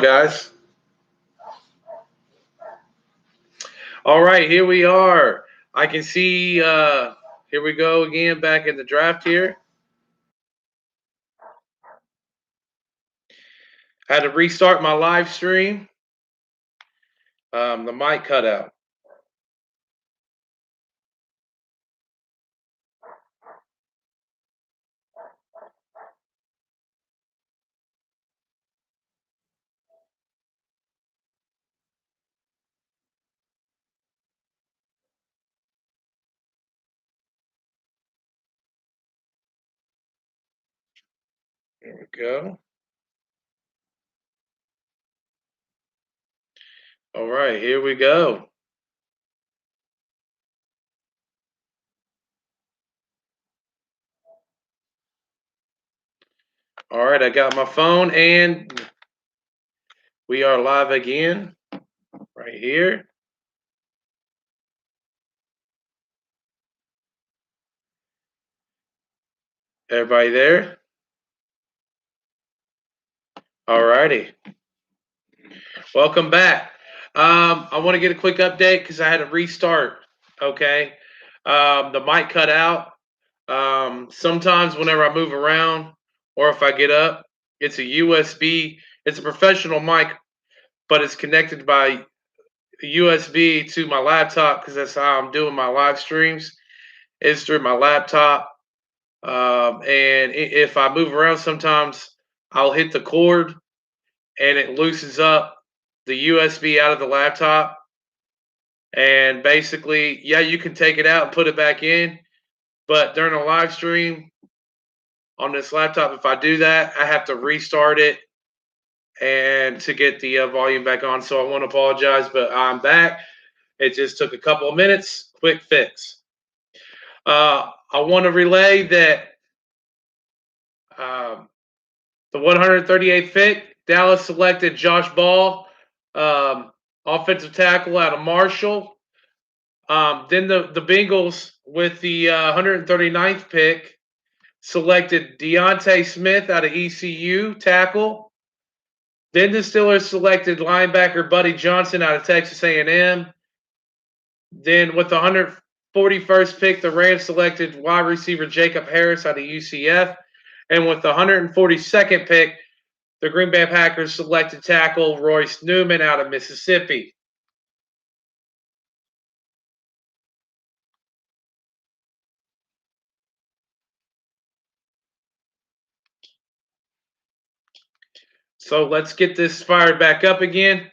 Guys. All right, here we are. I can see, here we go again back in the draft here. Had to restart my live stream. The mic cut out. There we go. All right, here we go. All right, I got my phone and we are live again right here. Everybody there? All righty. Welcome back. I want to get a quick update because I had to restart. Okay. The mic cut out. Sometimes whenever I move around or if I get up, it's a USB. It's a professional mic, but it's connected by USB to my laptop because that's how I'm doing my live streams. It's through my laptop. And if I move around, sometimes I'll hit the cord and it loosens up the USB out of the laptop. And basically, yeah, you can take it out and put it back in. But during a live stream on this laptop, if I do that, I have to restart it and to get the volume back on. So I want to apologize, but I'm back. It just took a couple of minutes. Quick fix. I want to relay that the 138th pick, Dallas selected Josh Ball, offensive tackle out of Marshall. Then the Bengals with the 139th pick selected Deontay Smith out of ECU, tackle. Then the Steelers selected linebacker Buddy Johnson out of Texas A&M. Then with the 141st pick, the Rams selected wide receiver Jacob Harris out of UCF. And with the 142nd pick, the Green Bay Packers selected tackle Royce Newman out of Mississippi. So let's get this fired back up again.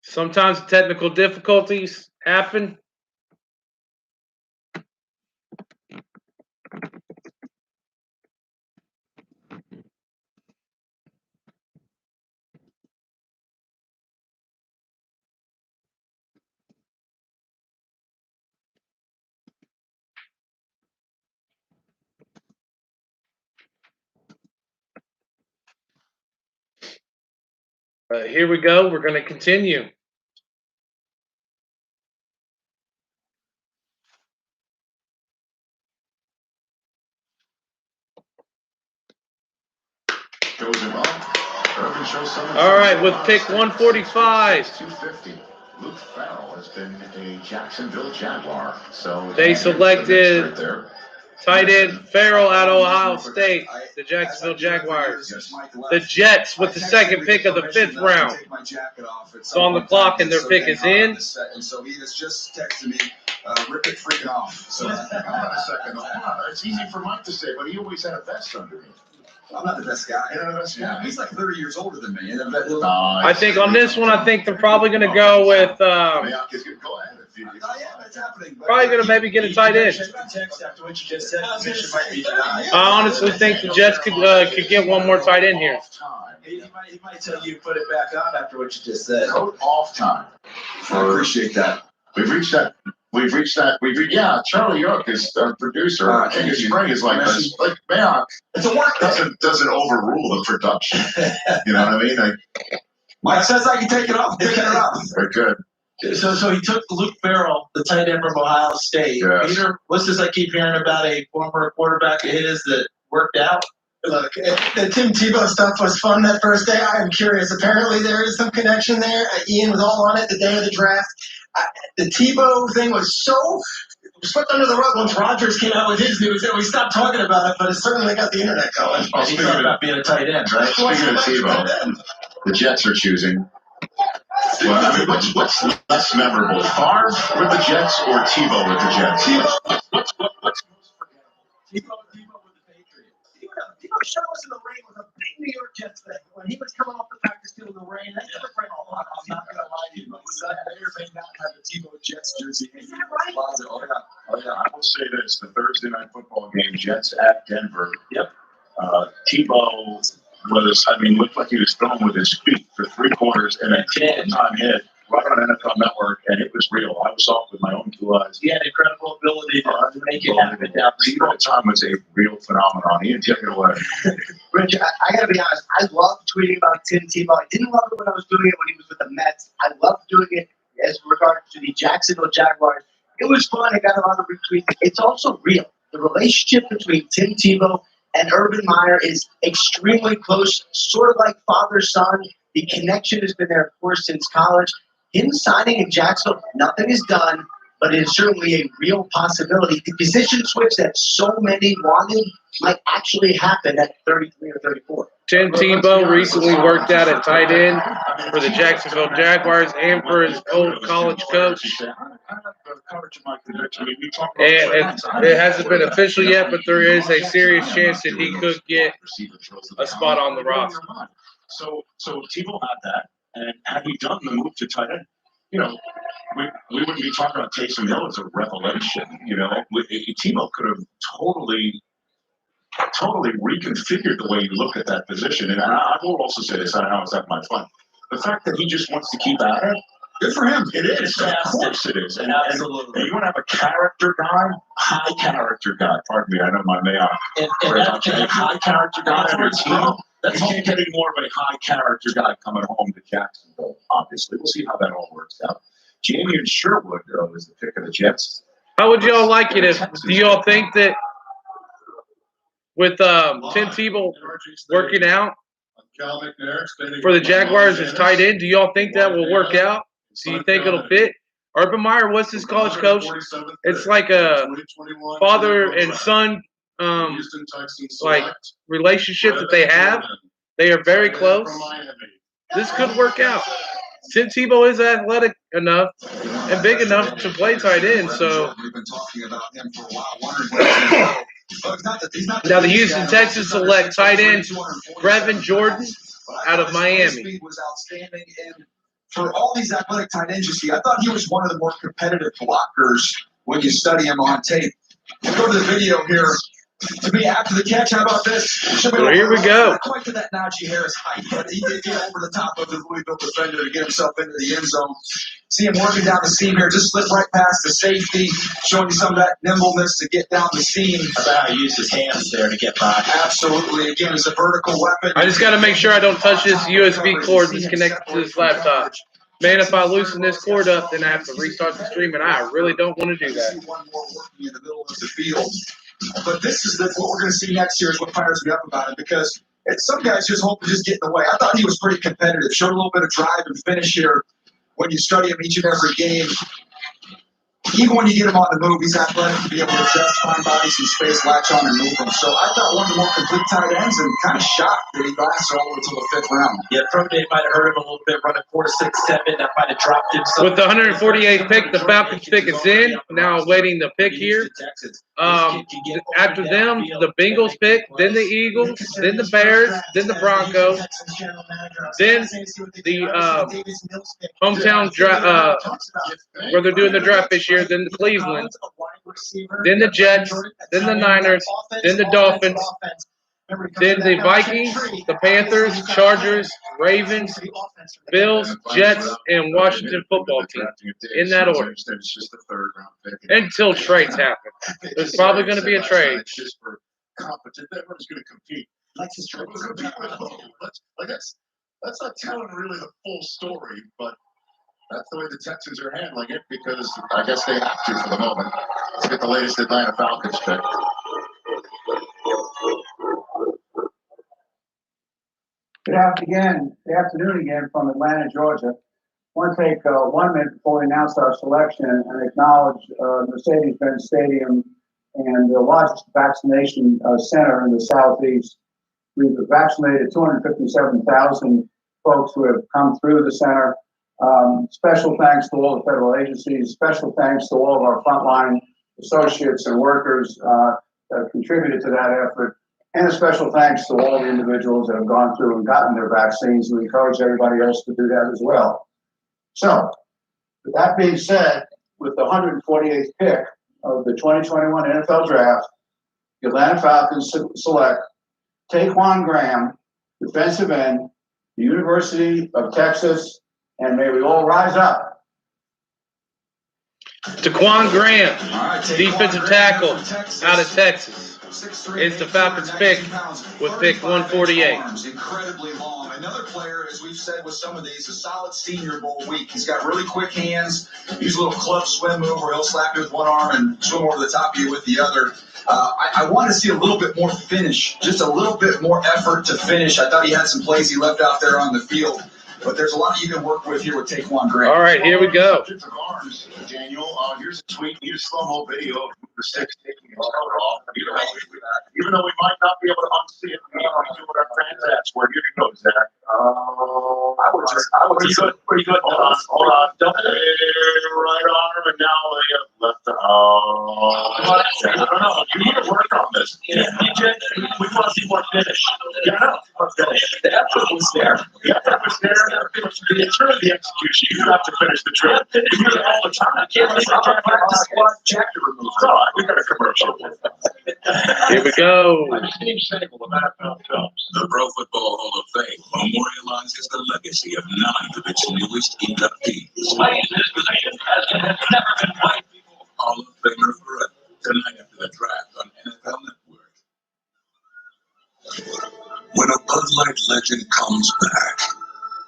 Sometimes technical difficulties happen. Here we go. We're going to continue. All right, with pick 145. 250. Luke Farrell has been a Jacksonville Jaguar. So they selected tight end Farrell out of Ohio State, the Jacksonville Jaguars. The Jets with the second pick of the 5th round. It's on the clock and their pick is in. And so he has just texted me, rip it freaking off. So hold on a second. It's easy for Mike to say, but he always had a vest under him. I'm not the best guy. You're not the best guy. He's like 30 years older than me. I think on this one, I think they're probably going to go with. Go ahead. It's happening. Probably going to maybe get a tight end. I honestly think the Jets could get one more tight end here. He might tell you to put it back on after what you just said. Off time. I appreciate that. We've reached that. Yeah, Charlie York is our producer. King of Spring is like this. Like, man, it's a work. Doesn't overrule the production. You know what I mean? Mike says I can take it off. Taking it off. Very good. So he took Luke Farrell, the tight end from Ohio State. Yes. Peter, what's this I keep hearing about a former quarterback of his that worked out? Look, the Tim Tebow stuff was fun that first day. I am curious. Apparently, there is some connection there. Ian was all on it the day of the draft. The Tebow thing was so swept under the rug once Rodgers came out with his news that we stopped talking about it, but it certainly got the internet going. Well, He thought about being a tight end, right? Speaking of Tebow, the Jets are choosing. Well, I mean, what's less memorable, Favre with the Jets or Tebow with the Jets? What's Tebow with the Patriots. Tebow showed us in the rain with a big New York Jets thing. When he was coming off the practice field in the rain, that never bring a lot. I'm not going to lie to you, but was that may or may not have a Tebow Jets jersey. Is that right? Oh, yeah. I will say this: the Thursday night football game, Jets at Denver. Yep. Tebow looked like he was throwing with his feet for 3 quarters and a 10-time hit right on NFL Network, and it was real. I saw it with my own 2 eyes. He had incredible ability to make it happen down the Tebow at the time was a real phenomenon. Ian, take it away. Rich, I gotta be honest. I love tweeting about Tim Tebow. I didn't love it when I was doing it when he was with the Mets. I love doing it as regards to the Jacksonville Jaguars. It was fun. I got a lot of retweets. It's also real. The relationship between Tim Tebow and Urban Meyer is extremely close, sort of like father-son. The connection has been there, of course, since college. Him signing in Jacksonville, nothing is done, but it is certainly a real possibility. The position switch that so many wanted might actually happen at 33 or 34. Tim Tebow recently worked out at tight end for the Jacksonville Jaguars and for his old college coach. And it hasn't been official yet, but there is a serious chance that he could get a spot on the roster. So Tebow had that, and had he done the move to tight end, we wouldn't be talking about Taysom Hill as a revelation. Tebow could have totally reconfigured the way you look at that position. And I will also say this: I know it's not my fun. The fact that he just wants to keep at it, good for him. It is, of course, it is. And Absolutely. you want to have a character guy, high character guy. Pardon me, I know my man. A high character guy on your team. That's getting more of a high character guy coming home to Jacksonville. Obviously, we'll see how that all works out. Jamie and Sherwood is the pick of the Jets. How would y'all like it if? Do y'all think that with Tim Tebow working out for the Jaguars as tight end, do y'all think that will work out? Do you think it'll fit? Urban Meyer was his college coach. It's like a father and son relationship that they have. They are very close. This could work out. Tim Tebow is athletic enough and big enough to play tight end, so We've been talking about him for a while, wondering now the Houston Texans select tight end Brevin Jordan out of Miami. Speed was outstanding, and for all these athletic tight ends you see, I thought he was one of the more competitive blockers when you study him on tape. We'll go to the video here. To me, after the catch, how about this? Well, here we go. Not quite to that Najee Harris height, but he did get over the top of the Louisville defender to get himself into the end zone. See him working down the seam here, just slip right past the safety, showing you some of that nimbleness to get down the seam. About how he used his hands there to get by. Absolutely. Again, it's a vertical weapon. I just got to make sure I don't touch this USB cord that's connected to this laptop. Man, if I loosen this cord up, then I have to restart the stream, and I really don't want to do that. One more working in the middle of the field. But this is what we're going to see next year is what fires me up about it, because some guys just hope to just get in the way. I thought he was pretty competitive, showed a little bit of drive and finish here when you study him each and every game. Even when you get him on the move, he's athletic to be able to adjust, find bodies in space, latch on, and move them. So I thought one of the more complete tight ends, and kind of shocked that he lasts all until the 5th round. Yeah, pro day might have hurt him a little bit, running 4, 6, 7. That might have dropped him. With the 148th pick, the Falcons pick is in. Now awaiting the pick here. After them, the Bengals pick, then the Eagles, then the Bears, then the Broncos, then the hometown draft, where they're doing the draft this year, then the Cleveland, then the Jets, then the Niners, then the Dolphins, then the Vikings, the Panthers, Chargers, Ravens, Bills, Jets, and Washington football team. In that order. It's just the 3rd round pick. Until trades happen. There's probably going to be a trade. It's just for competition. Everyone's going to compete. That's not telling really the full story, but that's the way the Texans are handling it, because I guess they have to for the moment. Let's get the latest Atlanta Falcons pick. Good afternoon again from Atlanta, Georgia. I want to take 1 minute before we announce our selection and acknowledge Mercedes-Benz Stadium and the largest vaccination center in the Southeast. We've vaccinated 257,000 folks who have come through the center. Special thanks to all the federal agencies. Special thanks to all of our frontline associates and workers that have contributed to that effort. And a special thanks to all the individuals that have gone through and gotten their vaccines. We encourage everybody else to do that as well. So, with that being said, with the 148th pick of the 2021 NFL Draft, the Atlanta Falcons select Taequan Graham, defensive end, the University of Texas, and may we all rise up. Taequan Graham, All right, defensive tackle out of Texas. It's the Falcons pick with pick 148. Incredibly long. Another player, as we've said with some of these, a solid Senior Bowl week. He's got really quick hands. Use a little club swim move where he'll slap you with one arm and swim over the top of you with the other. I want to see a little bit more finish, just a little bit more effort to finish. I thought he had some plays he left out there on the field. But there's a lot you can work with here with Taequan Graham. All right, here we go. Arms, Daniel. Here's a tweet. Here's a slow-mo video of the 6 taking his coat off. Even though we might not be able to unsee it, we want to do what our transats were. Here you go, Zach. I was pretty good. Hold on. Double right arm, and now left arm. I don't know. You need to work on this. Yeah, DJ, we want to see more finish. Yeah, more finish. The effort was there. The effort was there. In terms of the execution, you have to finish the trip. You do it all the time. I can't leave the chapter removed. We got a commercial. Here we go. The Pro Football Hall of Fame memorializes the legacy of 9 of its newest inductees. Playing this position has never been played before. Hall of Famer forever. Tonight after the draft on NFL Network. When a Bud Light legend comes back,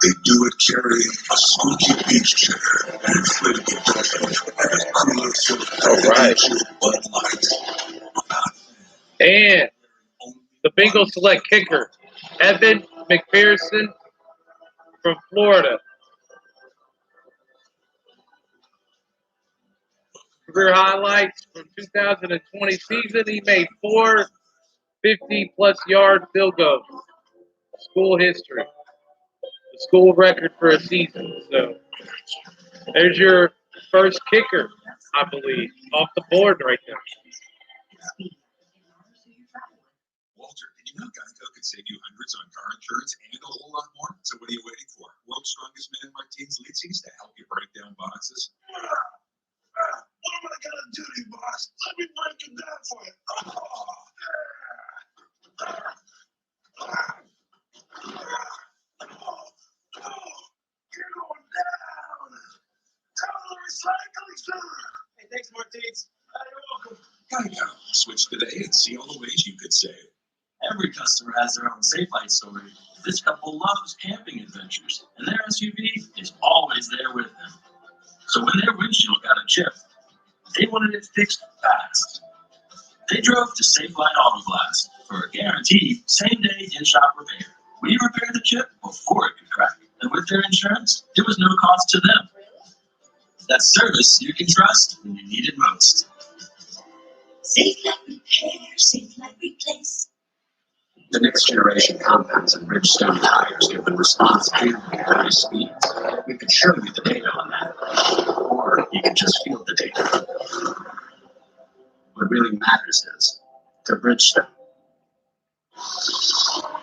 they do it carrying a squeaky beach chair and inflatable dolphin and a cooler full of confidential Bud Light. And the Bengals select kicker, Evan Mcpherson from Florida. Career highlights from 2020 season, he made 4 50-plus yard field goals. School history. The school record for a season. So there's your first kicker, I believe, off the board right there. Walter, did you know Geico could save you hundreds on car insurance and a whole lot more? So what are you waiting for? World's Strongest Man Martine's leasings to help you break down boxes. What am I gonna do to you, boss? Let me break it down for you. You're going down. Down the recycling center. Hey, thanks, Martins. You're welcome. Geico. Switch today and see all the ways you could save. Every customer has their own Safe Light story. This couple loves camping adventures, and their SUV is always there with them. So when their windshield got a chip, they wanted it fixed fast. They drove to Safe Light Auto Glass for a guaranteed same-day in-shop repair. We repaired the chip before it could crack, and with their insurance, it was no cost to them. That's service you can trust when you need it most. Safe Light Repair, Safe Light Replace. The next generation compounds and Bridgestone tires give the response and high speeds. We can show you the data on that, or you can just feel the data. What really matters is the Bridgestone.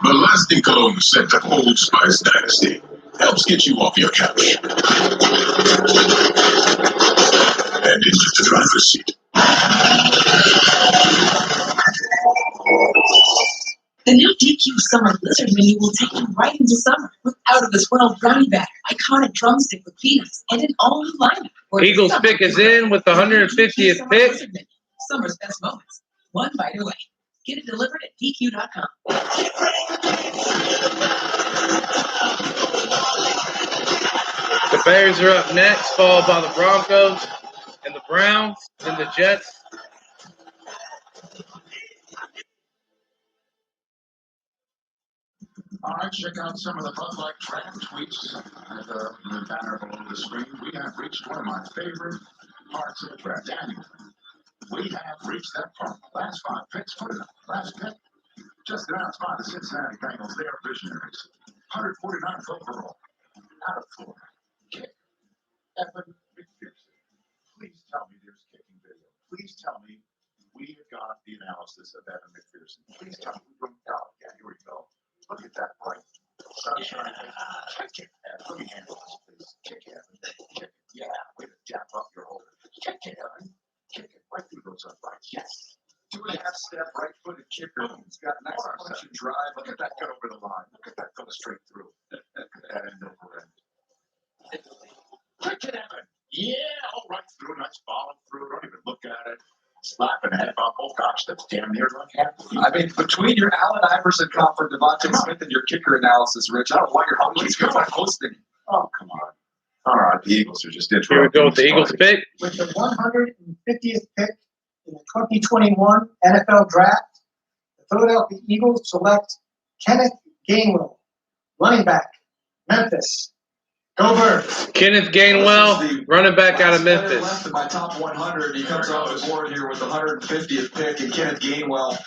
The lasting cologne scent of Old Spice Dynasty helps get you off your couch and into the driver's seat. The new DQ Summer Blizzard menu will take you right into summer with out-of-this-world brownie batter, iconic drumstick with peanuts, and an all-new lineup. Eagles pick is in with the 150th pick. Summer's best moments, one bite away. Get it delivered at DQ.com. The Bears are up next, followed by the Broncos and the Browns and the Jets. All right, check out some of the Bud Light draft tweets at the banner below the screen. We have reached one of my favorite parts of the draft annually. We have reached that part. Last 5 picks, put it up. Last pick, just announced by the Cincinnati Bengals. They are visionaries. 149th overall, out of Florida. Kick, Evan McPherson. Please tell me there's kicking video. Please tell me we have got the analysis of Evan McPherson. Please tell me we don't know. Yeah, here we go. Look at that bright sunshine. Kick it, Evan. Let me handle this, please. Kick it, Evan. Kick it. Yeah, way to jab up your holder. Kick it, Evan. Kick it right through those uprights. Yes. 2.5-step right-footed kicker. He's got a nice punch and drive. Look at that cut over the line. Look at that go straight through. Look at that end over end. Kick it, Evan. Yeah, all right through. Nice ball through. Don't even look at it. Slapping a head off. Oh gosh, that's damn near like half. I mean, between your Allen Iverson comp for Devontae Smith and your kicker analysis, Rich, I don't want your Please go on hosting. Oh, come on. All right, the Eagles are just Here we go with the Eagles pick. With the 150th pick in the 2021 NFL Draft, the Philadelphia Eagles select Kenneth Gainwell, running back, Memphis. Go Birds. Kenneth Gainwell, running back out of Memphis. Left in my top 100. He comes off the board here with the 150th pick, and Kenneth Gainwell.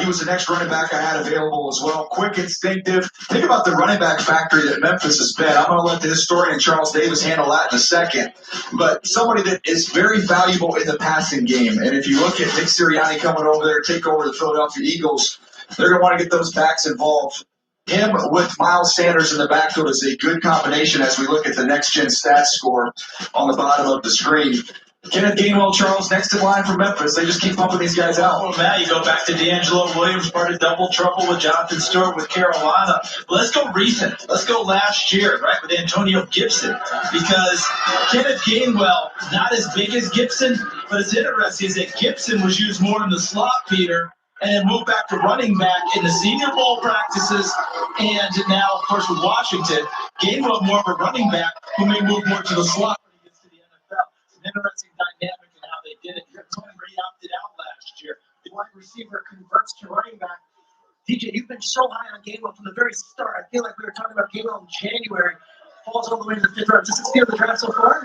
He was the next running back I had available as well. Quick, instinctive. Think about the running back factory that Memphis has been. I'm going to let the historian Charles Davis handle that in a second. But somebody that is very valuable in the passing game. And if you look at Nick Sirianni coming over there to take over the Philadelphia Eagles, they're going to want to get those backs involved. Him with Miles Sanders in the backfield is a good combination as we look at the next-gen stats score on the bottom of the screen. Kenneth Gainwell, Charles, next in line for Memphis. They just keep pumping these guys out. Well, Matt, you go back to D'Angelo Williams, part of double trouble with Jonathan Stewart with Carolina. But let's go recent. Let's go last year, right, with Antonio Gibson. Because Kenneth Gainwell, not as big as Gibson, but it's interesting is that Gibson was used more in the slot, Peter, and then moved back to running back in the Senior Bowl practices. And now, of course, with Washington, Gainwell more of a running back who may move more to the slot when he gets to the NFL. It's an interesting dynamic in how they did it. Brady opted out last year. The wide receiver converts to running back. DJ, you've been so high on Gainwell from the very start. I feel like we were talking about Gainwell in January. Falls all the way to the 5th round. Does it feel the draft so far?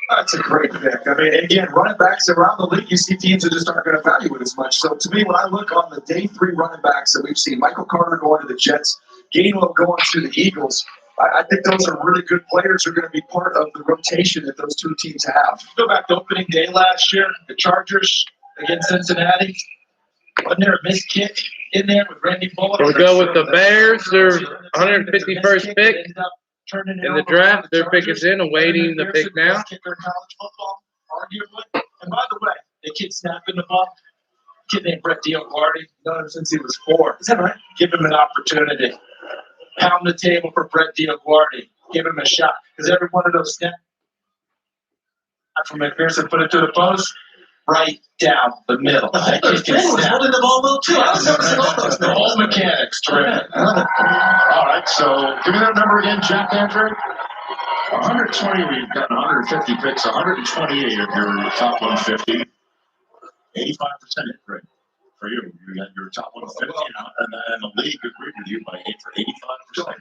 That's a great pick. I mean, again, running backs around the league, you see teams that just aren't going to value it as much. So to me, when I look on the day 3 running backs that we've seen, Michael Carter going to the Jets, Gainwell going to the Eagles, I think those are really good players who are going to be part of the rotation that those two teams have. Go back to opening day last year, the Chargers against Cincinnati. Wasn't there a missed kick in there with Randy Bullock? Here we go with the Bears. Their 151st pick in the draft. Their pick is in, awaiting the pick now. Kicker in college football, arguably. And by the way, the kid snapping the ball, kid named Brett Diaguardi, known him since he was 4. Is that right? Give him an opportunity. Pound the table for Brett Diaguardi. Give him a shot. Because every one of those snaps from Mcpherson, put it to the post, right down the middle. That kid can snap. Holding the ball well, too. I was noticing all those. The whole mechanics. Terrific. All right, so give me that number again, Jack Andrew. 120, we've got 150 picks, 128 of your top 150. 85% hit rate for you. You got your top 150, and the league agreed with you by 85%.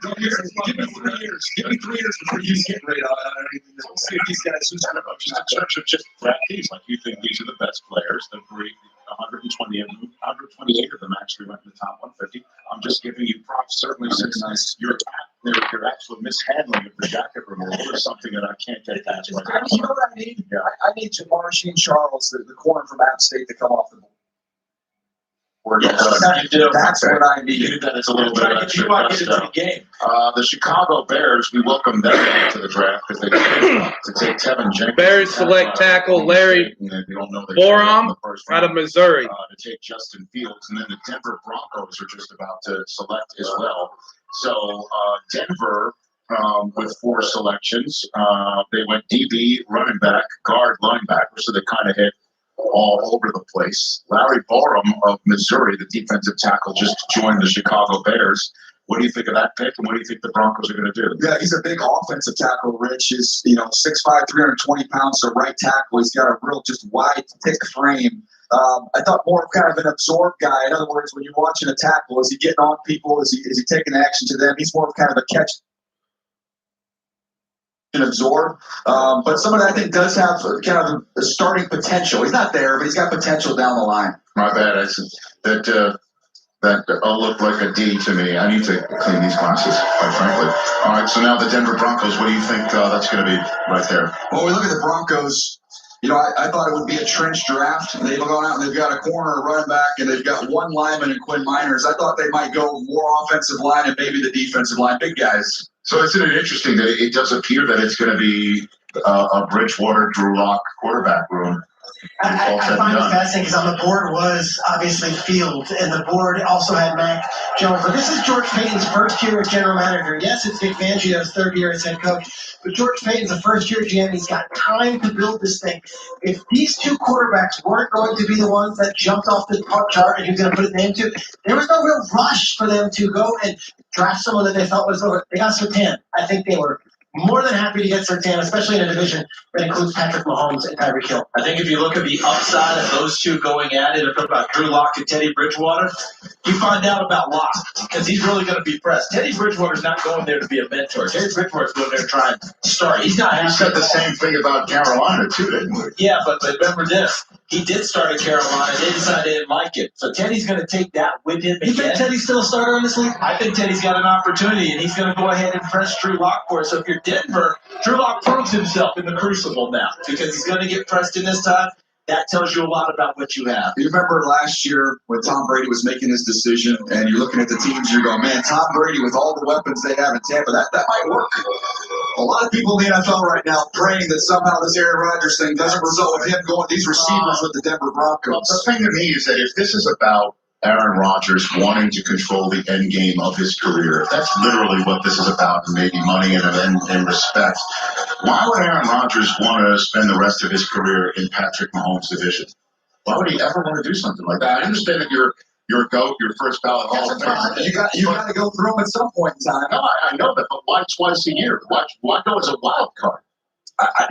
Give me 3 years. Give me 3 years before you hit rate on anything. We'll see if these guys who's going to Just in terms of just draft these, like you think these are the best players, the 128 of them actually went in the top 150. I'm just giving you props, certainly, since your actual mishandling of the jacket removal is something that I can't get past right now. You know what I need? Yeah. I need Jamar Sheen Charles, the corner from App State, to come off the board. That's what I need. That is a little bit of extra the game. The Chicago Bears, we welcome them to the draft because they to take Tevin Jenkins. Bears select tackle Larry Borom out of Missouri. To take Justin Fields, and then the Denver Broncos are just about to select as well. So Denver with 4 selections. They went DB, running back, guard, linebacker, so they kind of hit all over the place. Larry Borom of Missouri, the defensive tackle, just joined the Chicago Bears. What do you think of that pick, and what do you think the Broncos are going to do? Yeah, he's a big offensive tackle, Rich. He's 6'5", 320 pounds, so right tackle. He's got a real just wide, thick frame. I thought more of kind of an absorbed guy. In other words, when you're watching a tackle, is he getting on people? Is he taking action to them? He's more of kind of a catch and absorb. But somebody I think does have kind of a starting potential. He's not there, but he's got potential down the line. My bad. That all looked like a D to me. I need to clean these glasses, quite frankly. All right, so now the Denver Broncos. What do you think that's going to be right there? Well, we look at the Broncos. I thought it would be a trench draft. They've gone out and they've got a corner, a running back, and they've got one lineman in Quinn Miners. I thought they might go more offensive line and maybe the defensive line. Big guys. So isn't it interesting that it does appear that it's going to be a Bridgewater, Drew Lock quarterback room? I find it fascinating because on the board was obviously Fields, and the board also had Mac Jones. But this is George Payton's first year as general manager. Yes, it's Vic Fangio's third year as head coach, but George Payton's the first year GM. He's got time to build this thing. If these two quarterbacks weren't going to be the ones that jumped off the chart and he was going to put his name to, there was no real rush for them to go and draft someone that they felt was over. They got Surtain. I think they were more than happy to get Surtain, especially in a division that includes Patrick Mahomes and Tyreek Hill. I think if you look at the upside of those two going at it, about Drew Lock and Teddy Bridgewater, you find out about Lock because he's really going to be pressed. Teddy Bridgewater's not going there to be a mentor. Teddy Bridgewater's going there to try and start. He's not. You said the same thing about Carolina too, didn't we? Yeah, but remember this. He did start at Carolina. They decided they didn't like it. So Teddy's going to take that with him again. You think Teddy's still a starter in this league? I think Teddy's got an opportunity, and he's going to go ahead and press Drew Lock for it. So if you're Denver, Drew Lock proves himself in the crucible now because he's going to get pressed in this time. That tells you a lot about what you have. You remember last year when Tom Brady was making his decision, and you're looking at the teams, you're going, man, Tom Brady with all the weapons they have in Tampa, that might work. A lot of people in the NFL right now praying that somehow this Aaron Rodgers thing doesn't result with him going these receivers with the Denver Broncos. The thing to me is that if this is about Aaron Rodgers wanting to control the end game of his career, that's literally what this is about, and maybe money and respect. Why would Aaron Rodgers want to spend the rest of his career in Patrick Mahomes' division? Why would he ever want to do something like that? I understand that you're a GOAT, your first ballot Hall of Fame. You got to go through them at some point in time. No, I know that, but why twice a year? Why go as a wild card? I'm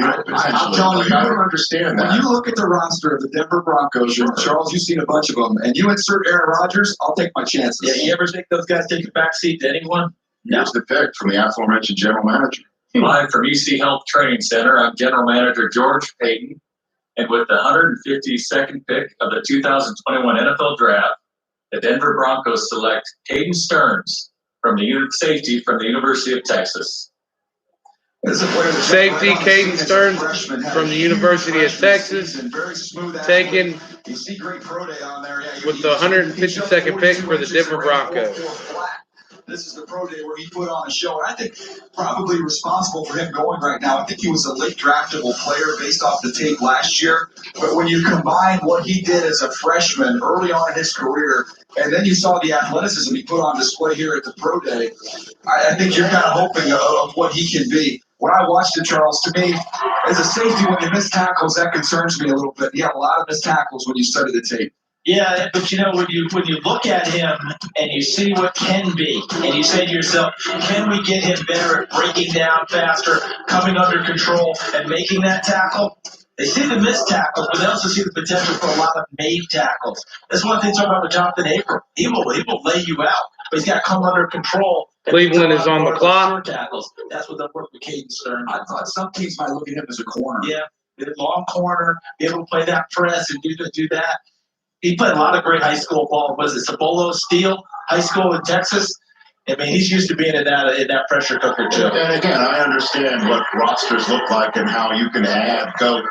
telling you, I don't understand that. When you look at the roster of the Denver Broncos, and Charles, you've seen a bunch of them, and you insert Aaron Rodgers, I'll take my chances. Yeah, you ever think those guys take a backseat to anyone? Here's the pick from the aforementioned general manager. Live from EC Health Training Center, I'm General Manager George Payton, and with the 152nd pick of the 2021 NFL Draft, the Denver Broncos select Caden Stearns from the safety from the University of Texas. Safety Caden Stearns from the University of Texas, taken with the 152nd pick for the Denver Broncos. This is the pro day where he put on a show, and I think probably responsible for him going right now. I think he was a late draftable player based off the tape last year. But when you combine what he did as a freshman early on in his career, and then you saw the athleticism he put on display here at the pro day, I think you're kind of hoping of what he can be. When I watched it, Charles, to me, as a safety, when you miss tackles, that concerns me a little bit. He had a lot of missed tackles when you study the tape. Yeah, but when you look at him and you see what can be, and you say to yourself, can we get him better at breaking down faster, coming under control, and making that tackle? They see the missed tackles, but they also see the potential for a lot of made tackles. That's one thing to talk about with Jonathan Abram. He will lay you out, but he's got to come under control. Cleveland is on the clock. Tackles. That's what they'll work with Caden Stearns. I thought some teams might look at him as a corner. Yeah, long corner, be able to play that press and do that. He played a lot of great high school ball. Was it Cibolo Steel High School in Texas? I mean, he's used to being in that pressure cooker too. And again, I understand what rosters look like and how you can add GOAT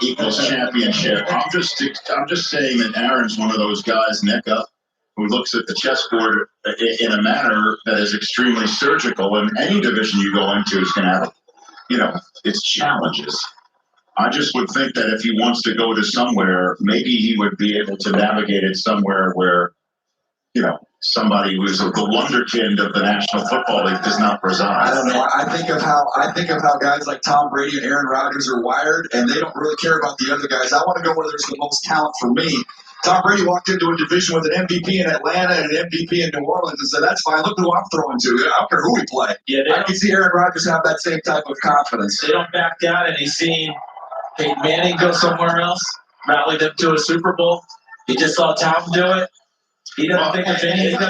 equals championship. I'm just saying that Aaron's one of those guys, neck up, who looks at the chessboard in a manner that is extremely surgical. And any division you go into is going to have, its challenges. I just would think that if he wants to go to somewhere, maybe he would be able to navigate it somewhere where, somebody who's the wonderkind of the National Football League does not reside. I don't know. I think of how guys like Tom Brady and Aaron Rodgers are wired, and they don't really care about the other guys. I want to go where there's the most talent for me. Tom Brady walked into a division with an MVP in Atlanta and an MVP in New Orleans and said, that's fine. Look who I'm throwing to. I don't care who we play. Yeah, I can see Aaron Rodgers have that same type of confidence. They don't back down, and he's seen Peyton Manning go somewhere else. rallied them to a Super Bowl. He just saw Tom do it. He doesn't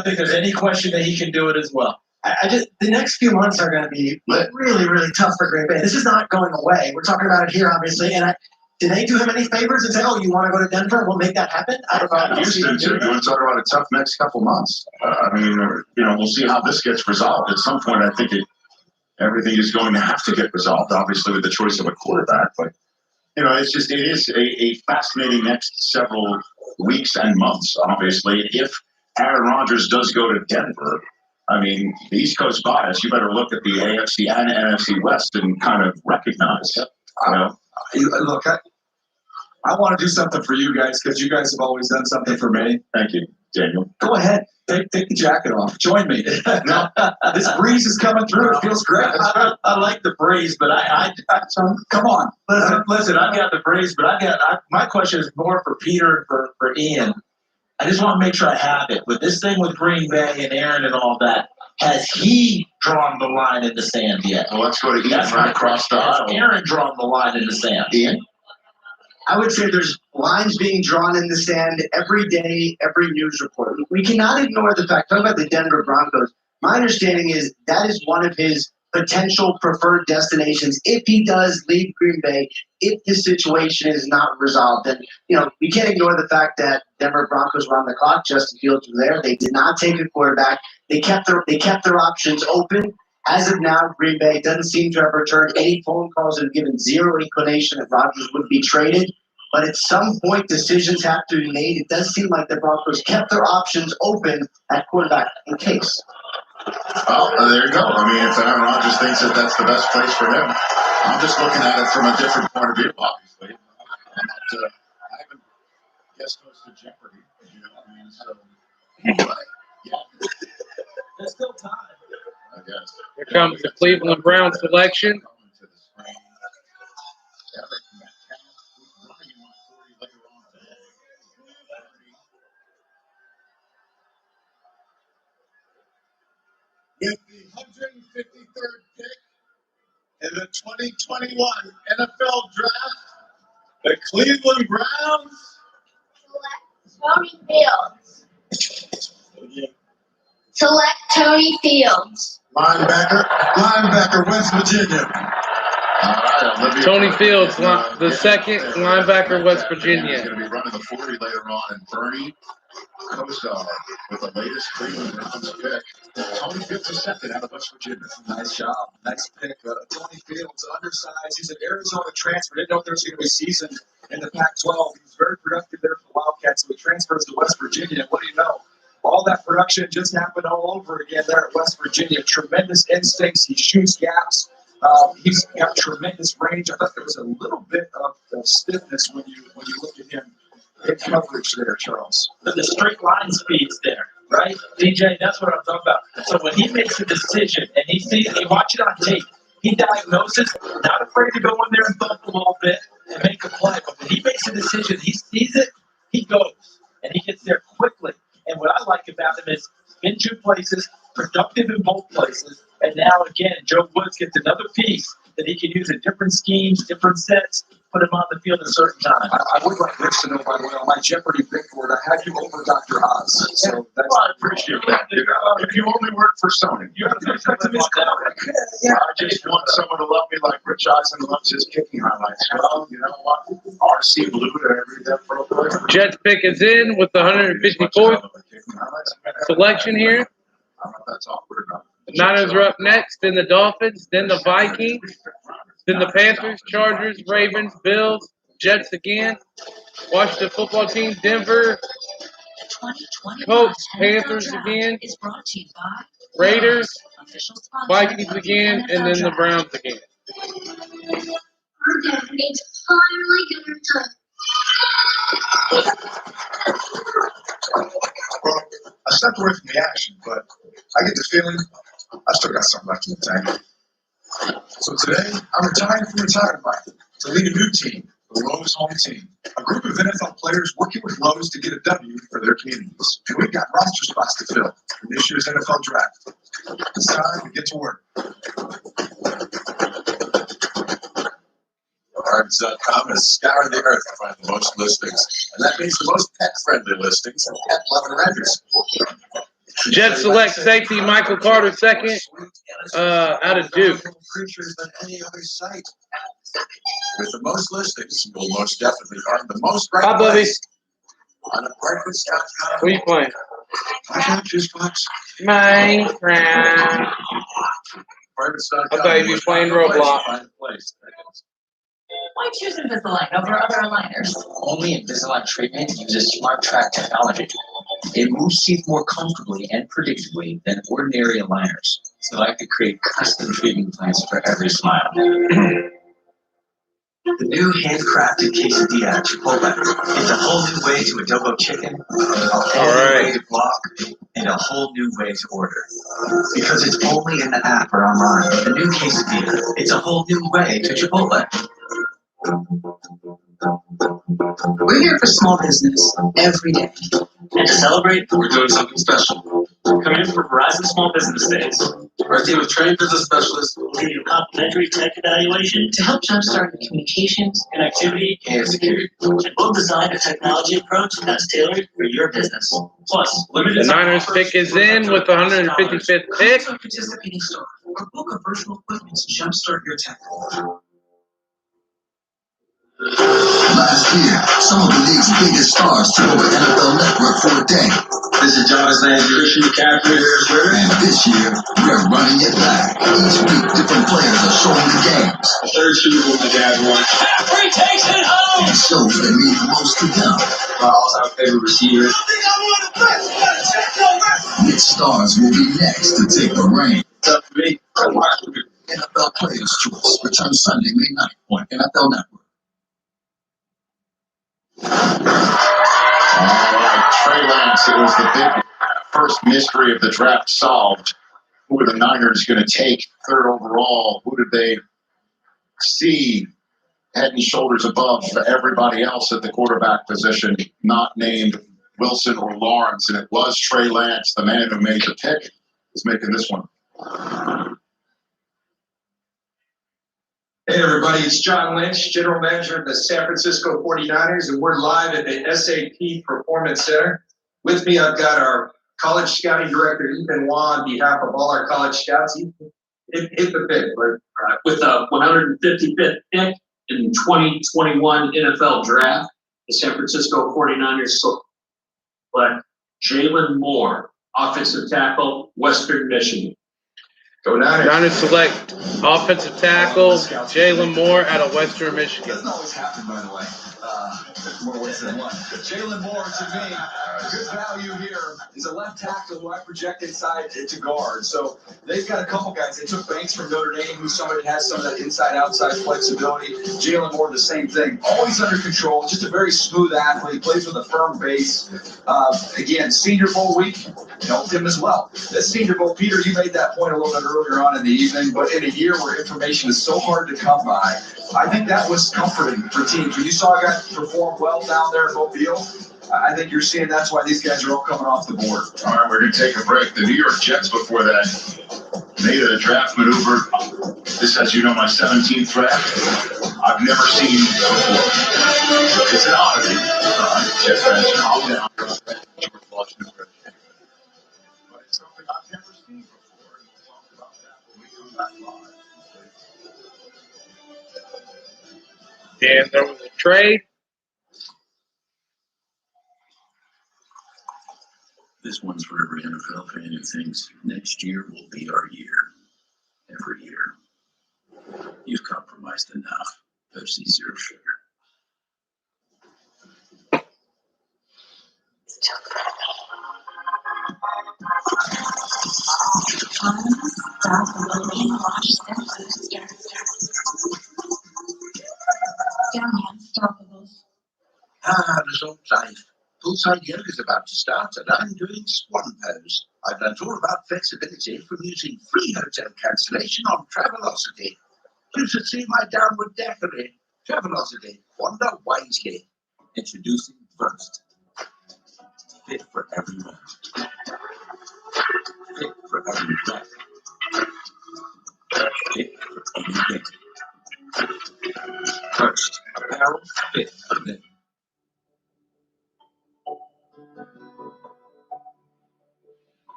think there's any question that he can do it as well. The next few months are going to be really, really tough for Green Bay. This is not going away. We're talking about it here, obviously. And did they do him any favors and say, "Oh, you want to go to Denver? We'll make that happen"? I don't know. Houston too. You want to talk about a tough next couple months? We'll see how this gets resolved. At some point, I think everything is going to have to get resolved. Obviously, with the choice of a quarterback, but it is a fascinating next several weeks and months. Obviously, if Aaron Rodgers does go to Denver. I mean, the East Coast bias, you better look at the AFC and NFC West and kind of recognize, Look, I want to do something for you guys because you guys have always done something for me. Thank you, Daniel. Go ahead. Take the jacket off. Join me. This breeze is coming through. It feels great. I like the breeze, but come on. Listen, I've got the breeze, but my question is more for Peter and for Ian. I just want to make sure I have it. With this thing with Green Bay and Aaron and all that, has he drawn the line in the sand yet? Well, let's go to Ian right across the aisle. Has Aaron drawn the line in the sand? Ian? I would say there's lines being drawn in the sand every day, every news report. We cannot ignore the fact, talking about the Denver Broncos, my understanding is that is one of his potential preferred destinations if he does leave Green Bay, if the situation is not resolved. And, we can't ignore the fact that Denver Broncos were on the clock. Justin Fields was there. They did not take a quarterback. They kept their options open. As of now, Green Bay doesn't seem to have returned any phone calls and given zero inclination that Rodgers would be traded. But at some point, decisions have to be made. It does seem like the Broncos kept their options open at quarterback in case. Well, there you go. I mean, if Aaron Rodgers thinks that that's the best place for him, I'm just looking at it from a different point of view, obviously. I haven't guest hosted Jeopardy, so. There's still time. I guess. Here comes the Cleveland Browns selection. With the 153rd pick in the 2021 NFL Draft, the Cleveland Browns Tony Fields. Select Tony Fields. Linebacker, West Virginia. All right, Tony Fields, the second linebacker, West Virginia. He's going to be running the 40 later on, and Bernie Kosar with the latest Cleveland Browns pick. Tony Fields is second out of West Virginia. Nice job. Nice pick. Tony Fields, undersized. He's an Arizona transfer. Didn't know there was going to be a season in the Pac-12. He was very productive there for the Wildcats, so he transfers to West Virginia. And what do you know? All that production just happened all over again there at West Virginia. Tremendous instincts. He shoots gaps. He's got tremendous range. I thought there was a little bit of stiffness when you look at him in coverage there, Charles. The straight line speed's there, right? DJ, that's what I'm talking about. So when he makes a decision and he watch it on tape, he diagnoses, not afraid to go in there and bump a little bit and make a play. But when he makes a decision, he sees it, he goes, and he gets there quickly. And what I like about him is in two places, productive in both places. And now, again, Joe Woods gets another piece that he can use in different schemes, different sets, put him on the field at a certain time. I would like Rich to know, by the way, on my Jeopardy pick board, I had you over Dr. Oz. So that's I appreciate that. If you only work for Sony, You have to do something I just want someone to love me like Rich Eisen loves his kicking highlights. Well, you know what? RC Blue to every that program. Jets pick is in with the 154th selection here. I don't know if that's awkward or not. Niners are up next, then the Dolphins, then the Vikings, then the Panthers, Chargers, Ravens, Bills, Jets again, Washington football team, Denver, Colts, Panthers again, Raiders, Vikings again, and then the Browns again. It's finally dinner time. Well, I stepped away from the action, but I get the feeling I still got something left in the tank. So today, I'm retiring from retirement to lead a new team, the Lowe's Home Team, a group of NFL players working with Lowe's to get a W for their communities. And we've got roster spots to fill in this year's NFL Draft. It's time to get to work. All Cards.com has scoured the earth to find the most listings, and that means the most pet-friendly listings and pet-loving renters. Jet select safety Michael Carter second out of Duke. Creatures than any other site. With the most listings, you'll most definitely find the most right Hi, Bubby. place on Apartments.com. What are you playing? Apartments.com. Minecraft. I thought you'd be playing Roblox. Why choose Invisalign over other aligners? Only Invisalign treatment uses smart track technology. It moves teeth more comfortably and predictably than ordinary aligners, so I could create custom treatment plans for every smile. The new handcrafted quesadilla at Chipotle is a whole new way to adobo chicken, a whole new way to guac, and a whole new way to order. Because it's only in the app or online. The new quesadilla, it's a whole new way to Chipotle. We're here for small business every day. And to celebrate, we're doing something special. Come in for Verizon Small Business Days. Our team of trained business specialists will give you a complimentary tech evaluation To help jumpstart your communications, connectivity and security. And we'll design a technology approach that's tailored for your business. Plus, limited The Niners pick is in with the 155th pick. to a participating store or book a virtual appointment to jumpstart your tech. Last year, some of the league's biggest stars took over NFL Network for a day. This is Jonathan Christian McCaffrey. And this year, we're running it back. Each week, different players are showing the games. Third Super Bowl the Jaguars. McCaffrey takes it home! And shows that mean the most to them. My all-time favorite receiver. Which stars will be next to take the reign? It's up to me. NFL Players' Choice returns Sunday, May 9th on NFL Network. All right, Trey Lance, it was the big first mystery of the draft solved. Who are the Niners going to take third overall? Who did they see head and shoulders above everybody else at the quarterback position, not named Wilson or Lawrence? And it was Trey Lance, the man who made the pick, is making this one. Hey everybody, it's John Lynch, General Manager of the San Francisco 49ers, and we're live at the SAP Performance Center. With me, I've got our College Scouting Director, Ethan Waugh, on behalf of all our college scouts. Hit the pick, but With the 155th pick in the 2021 NFL Draft, the San Francisco 49ers select Jalen Moore, offensive tackle, Western Michigan. Go Niners. Niners select offensive tackle Jalen Moore out of Western Michigan. Doesn't always happen, by the way. More ways than one. Jalen Moore, to me, good value here. He's a left tackle who I project inside to guard. So they've got a couple guys. They took Banks from Notre Dame, who's somebody that has some of that inside-outside flexibility. Jalen Moore, the same thing. Always under control. Just a very smooth athlete. Plays with a firm base. Again, Senior Bowl week helped him as well. This Senior Bowl, Peter, you made that point a little bit earlier on in the evening, but in a year where information is so hard to come by, I think that was comforting for teams. When you saw a guy perform well down there in Mobile, I think you're seeing that's why these guys are all coming off the board. All right, we're going to take a break. The New York Jets before that made a draft maneuver. This, as you know, my 17th draft. I've never seen before. It's an oddity. Jet fans, calm down. George Washington. But it's something I've never seen before. And we'll talk about that when we come back live. And there was a trade. This one's for every NFL fan who thinks next year will be our year. Every year. You've compromised enough. Pepsi Zero Sugar. Results life. Poolside yoga is about to start, and I'm doing swan pose. I've learned all about flexibility from using free hotel cancellation on Travelocity. You should see my downward daiquiri. Travelocity. Wander wisely. Introducing first. Fit for everyone. Fit for every breath. Fit for every day. First. Farrell fit of it.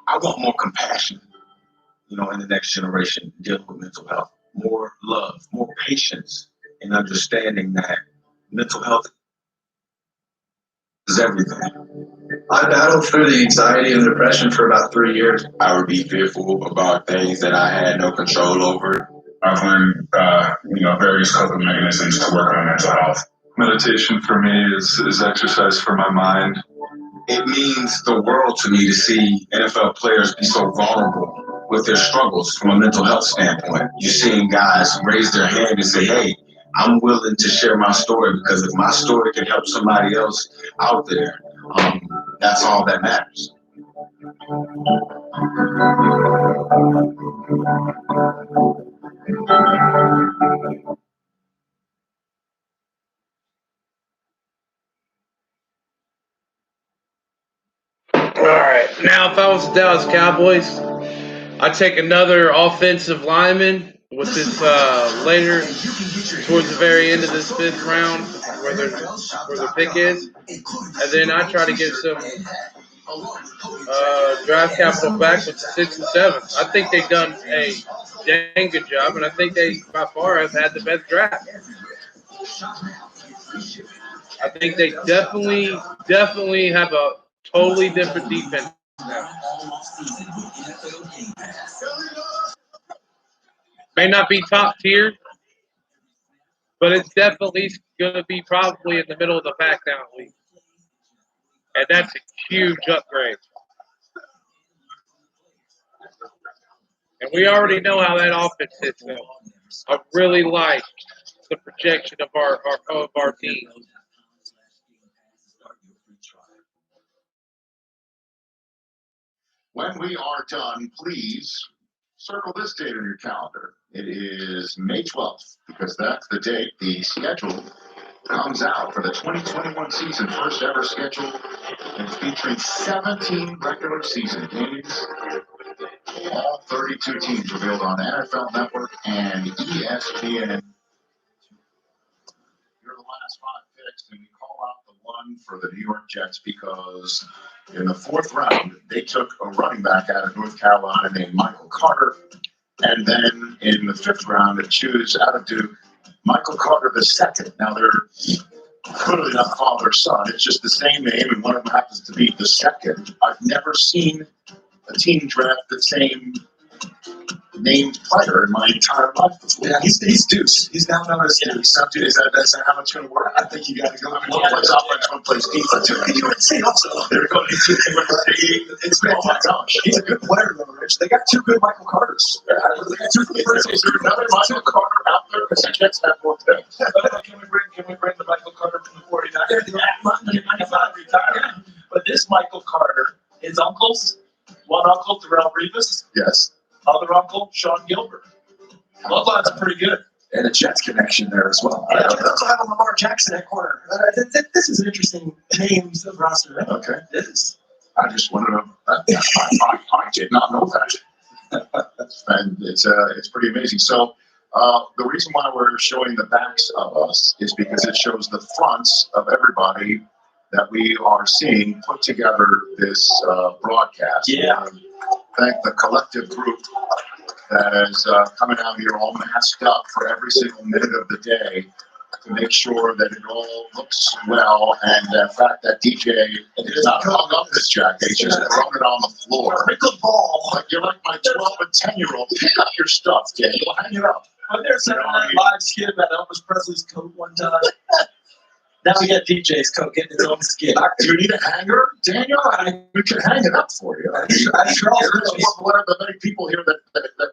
I want more compassion, in the next generation dealing with mental health. More love, more patience, and understanding that mental health is everything. I battled through the anxiety and depression for about 3 years. I would be fearful about things that I had no control over. I've learned, various coping mechanisms to work on mental health. Meditation for me is exercise for my mind. It means the world to me to see NFL players be so vulnerable with their struggles from a mental health standpoint. You're seeing guys raise their hand and say, hey, I'm willing to share my story because if my story can help somebody else out there, that's all that matters. All right. Now, if I was the Dallas Cowboys, I'd take another offensive lineman with this later towards the very end of this 5th round where their pick is. And then I'd try to get some draft capital back with the 6th and 7th. I think they've done a dang good job, and I think they, by far, have had the best draft. I think they definitely have a totally different defense now. May not be top tier, but it's definitely going to be probably in the middle of the pack now at least. And that's a huge upgrade. And we already know how that offense hits though. I really like the projection of our team. When we are done, please circle this date on your calendar. It is May 12th, because that's the date the schedule comes out for the 2021 season, first ever schedule, and featuring 17 regular season games. All 32 teams revealed on NFL Network and ESPN. You're the last 5 picks, and we call out the one for the New York Jets because in the 4th round, they took a running back out of North Carolina named Michael Carter. And then in the 5th round, they choose out of Duke, Michael Carter II. Now, they're clearly not father-son. It's just the same name, and one of them happens to be the second. I've never seen a team draft the same named player in my entire life before. Yeah, he's Deuce. He's now known as Deuce. Is that how it's going to work? I think you got to go. One plays offense, one plays defense. You would see also. They're going to it's oh my gosh. He's a good player, though, Rich. They got 2 good Michael Carters. They got 2 good players. Is there another Michael Carter out there? Because the Jets have more picks. Can we bring the Michael Carter from the 49ers? Not retired. But this Michael Carter, his uncles, one uncle, Farrell Revis. Yes. Other uncle, Sean Gilbert. Bloodline's pretty good. And a Jets connection there as well. Yeah, they also have a Lamar Jackson at corner. This is an interesting names of roster. Right? Okay. It is. I just wanted to. I did not know that. And it's pretty amazing. So the reason why we're showing the backs of us is because it shows the fronts of everybody that we are seeing put together this broadcast. Yeah. Thank the collective group that is coming out here all masked up for every single minute of the day to make sure that it all looks well, and the fact that DJ is not hung up his jacket, he's just thrown it on the floor. Pick a ball. Like you're like my 12 and 10-year-old. Pick up your stuff, Daniel. Hang it up. When they're Saturday Night Live skit about Elvis Presley's coat one time. Now we got DJ's coat getting his own skit. Do you need a hanger, Daniel? We can hang it up for you. One of the many people here that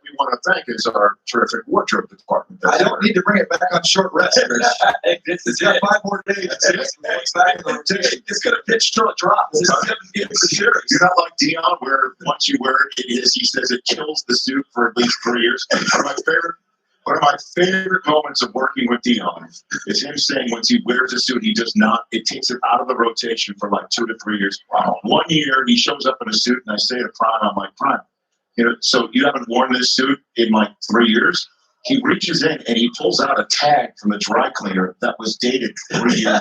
we want to thank is our terrific wardrobe department. I don't need to bring it back on short rest. It's got 5 more days. It's going to pitch till it drops. This is 7 games of the series. You're not like Dion, where once you wear it, he says it kills the suit for at least 3 years. One of my favorite moments of working with Dion is him saying once he wears a suit, it takes it out of the rotation for like 2 to 3 years. Wow. 1 year, he shows up in a suit, and I say to Prime, I'm like, Prime, so you haven't worn this suit in like 3 years? he reaches in and he pulls out a tag from the dry cleaner that was dated 3 years ago.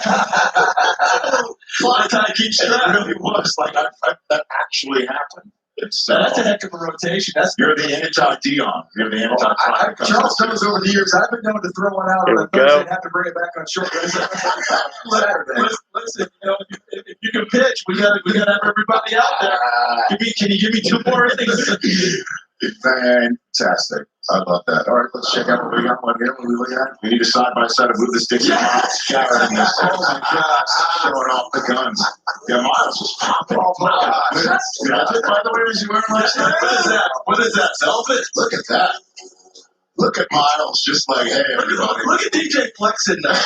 Fly tie keeps It track. really was. Like, that actually happened. It's, That's a heck of a rotation. you're the anti-Dion. You're the anti-Dion. Charles knows over the years, I've been known to throw one out on a Thursday and have to bring it back on short Saturday. Listen, if you can pitch, we gotta have everybody out there. Can you give me 2 more innings? Fantastic. I love that. All right, let's check out what we got one here. What are we looking at? We need a side-by-side of Move the Sticks and Miles Garrett in this. Oh, my gosh. Showing off the guns. Yeah, Miles was popping. Oh, my God. By the way, was he wearing last night? What is that? What is that? Velvet? Look at that. Look at Miles, just like, hey, everybody. Look at DJ flexing there.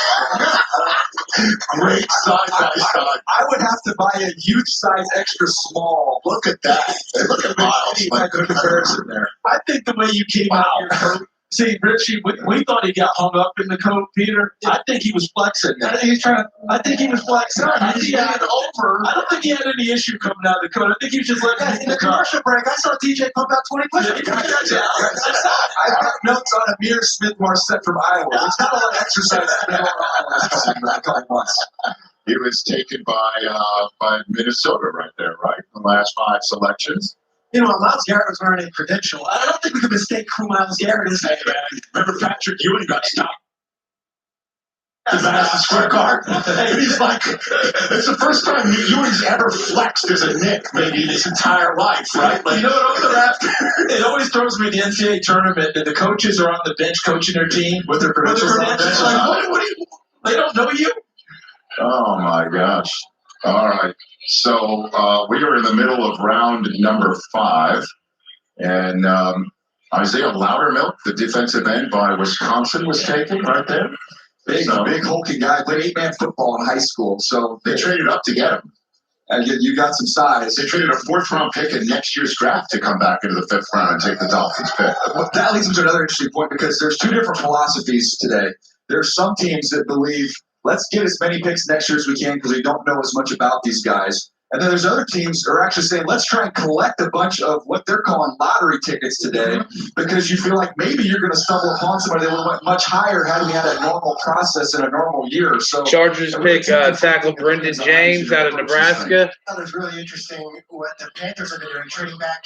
Great side-by-side. I would have to buy a huge size extra small. Look at that. Hey, look at Miles. Any type of comparison there. I think the way you came out of your coat. See, Richie, we thought he got hung up in the coat, Peter. I think he was flexing. I think he was flexing. I don't think he had any issue coming out of the coat. I think he was just letting In the commercial break, I saw DJ pump out 20 push-ups. I've got notes on Amir Smith-Marset from Iowa. He's got a lot of exercise in a couple months. He was taken by Minnesota right there, right? The last 5 selections. You know, Myles Garrett was wearing a credential. I don't think we can mistake who Myles Garrett is. Hey, man, remember Patrick Ewing got stopped? The Madison Square Garden. And he's like, it's the first time Ewing's ever flexed as a Knick, maybe in his entire life, right? Like, you know what? Over that, it always throws me in the NCAA tournament that the coaches are on the bench coaching their team with their credentials on the bench. Like, what they don't know you? Oh, my gosh. All right. So we are in the middle of round number 5, and Isaiah Loudermilk, the defensive end by Wisconsin, was taken right there. Big hulking guy, played 8-man football in high school. So they traded up to get him. And you got some size. They traded a 4th-round pick in next year's draft to come back into the 5th round and take the Dolphins pick. Well, that leads me to another interesting point because there's 2 different philosophies today. There's some teams that believe, let's get as many picks next year as we can because we don't know as much about these guys. And then there's other teams that are actually saying, let's try and collect a bunch of what they're calling lottery tickets today because you feel like maybe you're going to stumble upon somebody that would have went much higher had we had a normal process in a normal year. So Chargers pick tackle Brendan James out of Nebraska. I thought it was really interesting what the Panthers have been doing, trading back,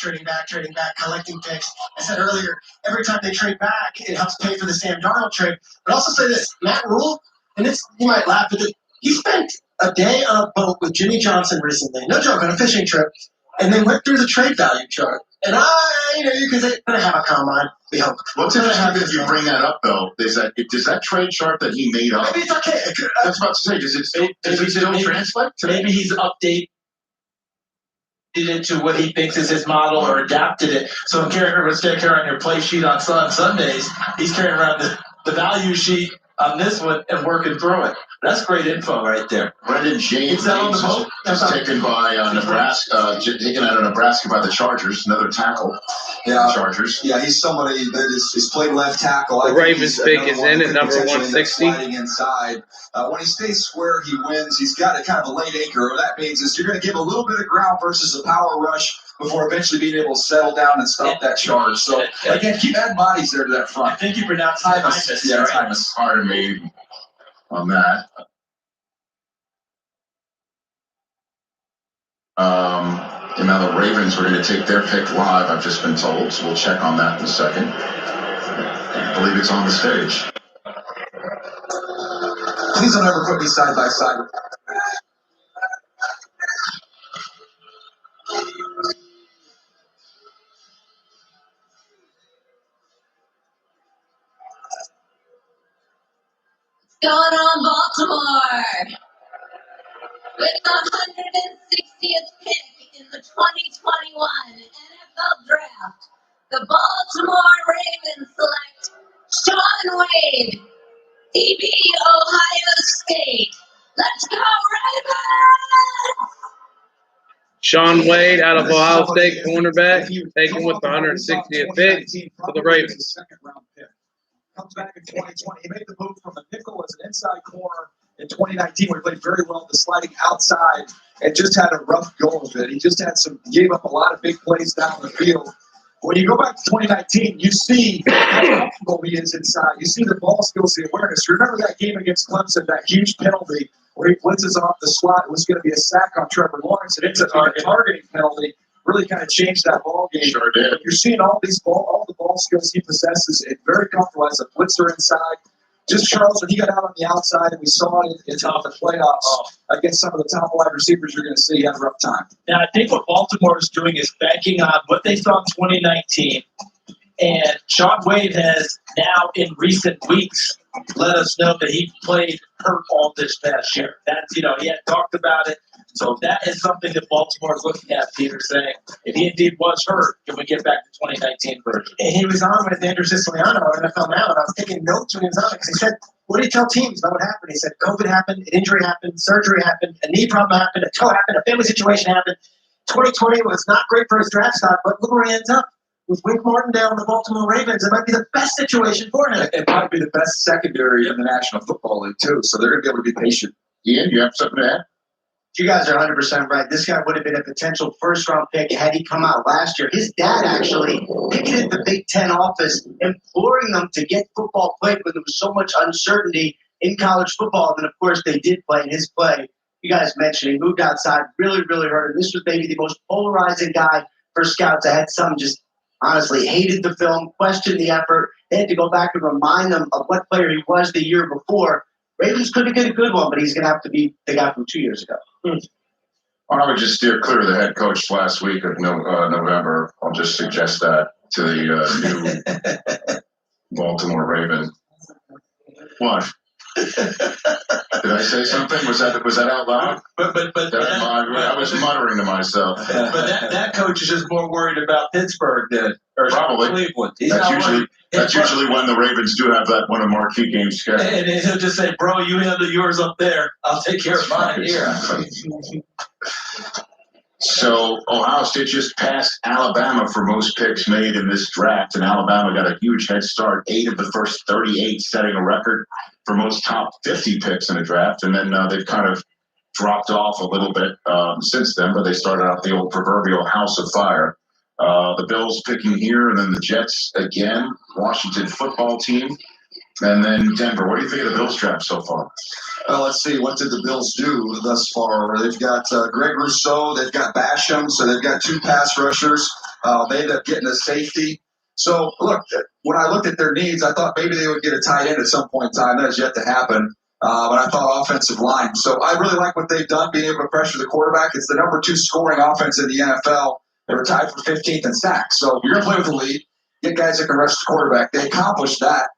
collecting picks. I said earlier, every time they trade back, it helps pay for the Sam Darnold trade. But also say this, Matt Rule, and this you might laugh at it, he spent a day on a boat with Jimmy Johnson recently, no joke, on a fishing trip, and they went through the trade value chart. And because they're going to have a combine, we hope. What's interesting if you bring that up, though, is that does that trade chart that he made up? Maybe it's okay. I was about to say, does it still translate? Maybe he's updated it to what he thinks is his model or adapted it. So instead of carrying your play sheet on Sundays, he's carrying around the value sheet on this one and working through it. That's great info right there. Brendan James is taken by Nebraska, taken out of Nebraska by the Chargers, another tackle. Yeah, Chargers. Yeah, he's somebody that is played left tackle. The Ravens pick is in at number 160. Sliding inside. When he stays square, he wins. He's got a kind of a late anchor. What that means is you're going to give a little bit of ground versus a power rush before eventually being able to settle down and stop that charge. So, again, keep adding bodies there to that front. I think you pronounce Tymus. Yeah, Tymus. Pardon me on that. And now the Ravens are going to take their pick live, I've just been told, so we'll check on that in a second. I believe it's on the stage. Please don't ever put me side by side. Going on Baltimore with the 160th pick in the 2021 NFL Draft. The Baltimore Ravens select Shaun Wade, DB, Ohio State. Let's go, Ravens! Shaun Wade out of Ohio State, cornerback, taken with the 160th pick for the Ravens. Second round pick. Comes back in 2020. He made the move from a nickel as an inside corner in 2019 where he played very well, the sliding outside, and just had a rough go of it. He just had gave up a lot of big plays down the field. when you go back to 2019, you see how comfortable he is inside. You see the ball skills, the awareness. Remember that game against Clemson, that huge penalty where he blitzes off the slot. It was going to be a sack on Trevor Lawrence. It ends up being a targeting penalty. Really kind of changed that ball game. Sure did. But you're seeing all the ball skills he possesses. And very comfortable as a blitzer inside. Just Charles, when he got out on the outside, and we saw it in the playoffs against some of the top wide receivers you're going to see, he had a rough time. Now, I think what Baltimore is doing is banking on what they saw in 2019. And Sean Wade has now, in recent weeks, let us know that he played hurt all this past year. That's, he had talked about it. So that is something that Baltimore is looking at, Peter, saying, if he indeed was hurt, can we get back to 2019 version? And he was on with Andrew Siciliano on NFL Now, and I was taking notes when he was on it because he said, what do you tell teams about what happened? He said, COVID happened, an injury happened, surgery happened, a knee problem happened, a toe happened, a family situation happened. 2020 was not great for his draft stock, but look where he ends up. With Wink Martindale and the Baltimore Ravens, it might be the best situation for him. It might be the best secondary in the National Football League, too, so they're going to be able to be patient. Ian, you have something to add? You guys are 100% right. This guy would have been a potential first-round pick had he come out last year. His dad actually picketed the Big Ten office, imploring them to get football played when there was so much uncertainty in college football. And then, of course, they did play. In his play, you guys mentioned, he moved outside, really, really hurt him. This was maybe the most polarizing guy for scouts. I had some just honestly hated the film, questioned the effort. They had to go back and remind them of what player he was the year before. Ravens could have get a good one, but he's going to have to be the guy from 2 years ago. I would just steer clear of the head coach last week of November. I'll just suggest that to the new Baltimore Raven. What? Did I say something? Was that out loud? I was muttering to myself. But that coach is just more worried about Pittsburgh than probably Cleveland. That's usually when the Ravens do have that one of the marquee games scheduled. And he'll just say, "Bro, you handle yours up there. I'll take care of mine here." So Ohio State just passed Alabama for most picks made in this draft, and Alabama got a huge head start, 8 of the first 38, setting a record for most top 50 picks in a draft. And then they've kind of dropped off a little bit since then, but they started out the old proverbial house of fire. The Bills picking here, and then the Jets again, Washington football team, and then Denver. What do you think of the Bills draft so far? Well, let's see. What did the Bills do thus far? They've got Greg Rousseau. They've got Basham. So they've got 2 pass rushers. They ended up getting a safety. So, look, when I looked at their needs, I thought maybe they would get a tight end at some point in time. That has yet to happen. But I thought offensive line. So I really like what they've done, being able to pressure the quarterback. It's the number 2 scoring offense in the NFL. They were tied for 15th in sacks. So you're going to play with the lead, get guys that can rush the quarterback. They accomplished that.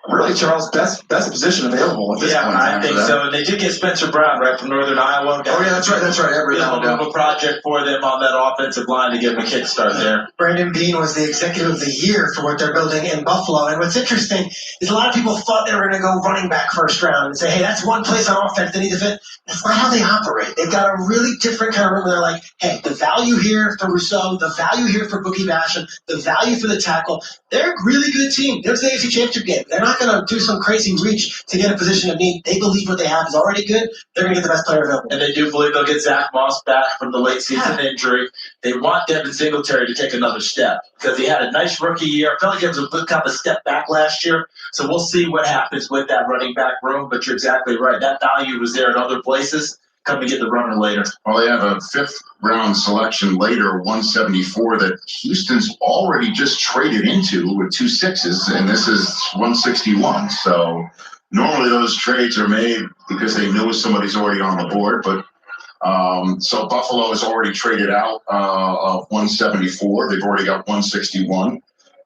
Really, Charles, best position available at this point. Yeah, I think so. And they did get Spencer Brown, right, from Northern Iowa. Oh, yeah, that's right. A project for them on that offensive line to give them a kickstart there. Brandon Beane was the executive of the year for what they're building in Buffalo. And what's interesting is a lot of people thought they were going to go running back first round and say, hey, that's one place on offense they need to fit. That's not how they operate. They've got a really different kind of room where they're like, hey, the value here for Rousseau, the value here for Bookie Basham, the value for the tackle. They're a really good team. They're the AFC Championship game. They're not going to do some crazy reach to get a position of need. They believe what they have is already good. They're going to get the best player available. And they do believe they'll get Zach Moss back from the late season injury. They want Devin Singletary to take another step because he had a nice rookie year. I felt like it was a good kind of step back last year. So we'll see what happens with that running back room. But you're exactly right. That value was there in other places. Come to get the runner later. Well, they have a 5th round selection later, 174, that Houston's already just traded into with 2 6s, and this is 161. So normally those trades are made because they know somebody's already on the board, but so Buffalo has already traded out of 174. They've already got 161.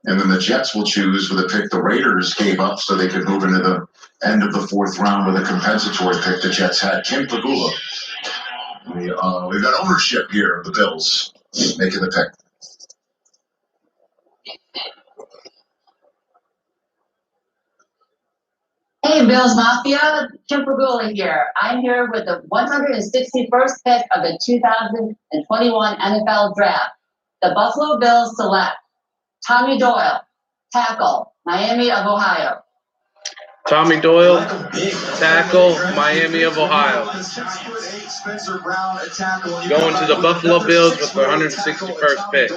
And then the Jets will choose with a pick the Raiders gave up so they could move into the end of the 4th round with a compensatory pick the Jets had. Kim Pagula. We've got ownership here of the Bills making the pick. Hey, Bills Mafia, Kim Pagula here. I'm here with the 161st pick of the 2021 NFL Draft. The Buffalo Bills select Tommy Doyle, tackle, Miami of Ohio. Tommy Doyle, tackle, Miami of Ohio. Going to the Buffalo Bills with the 161st pick.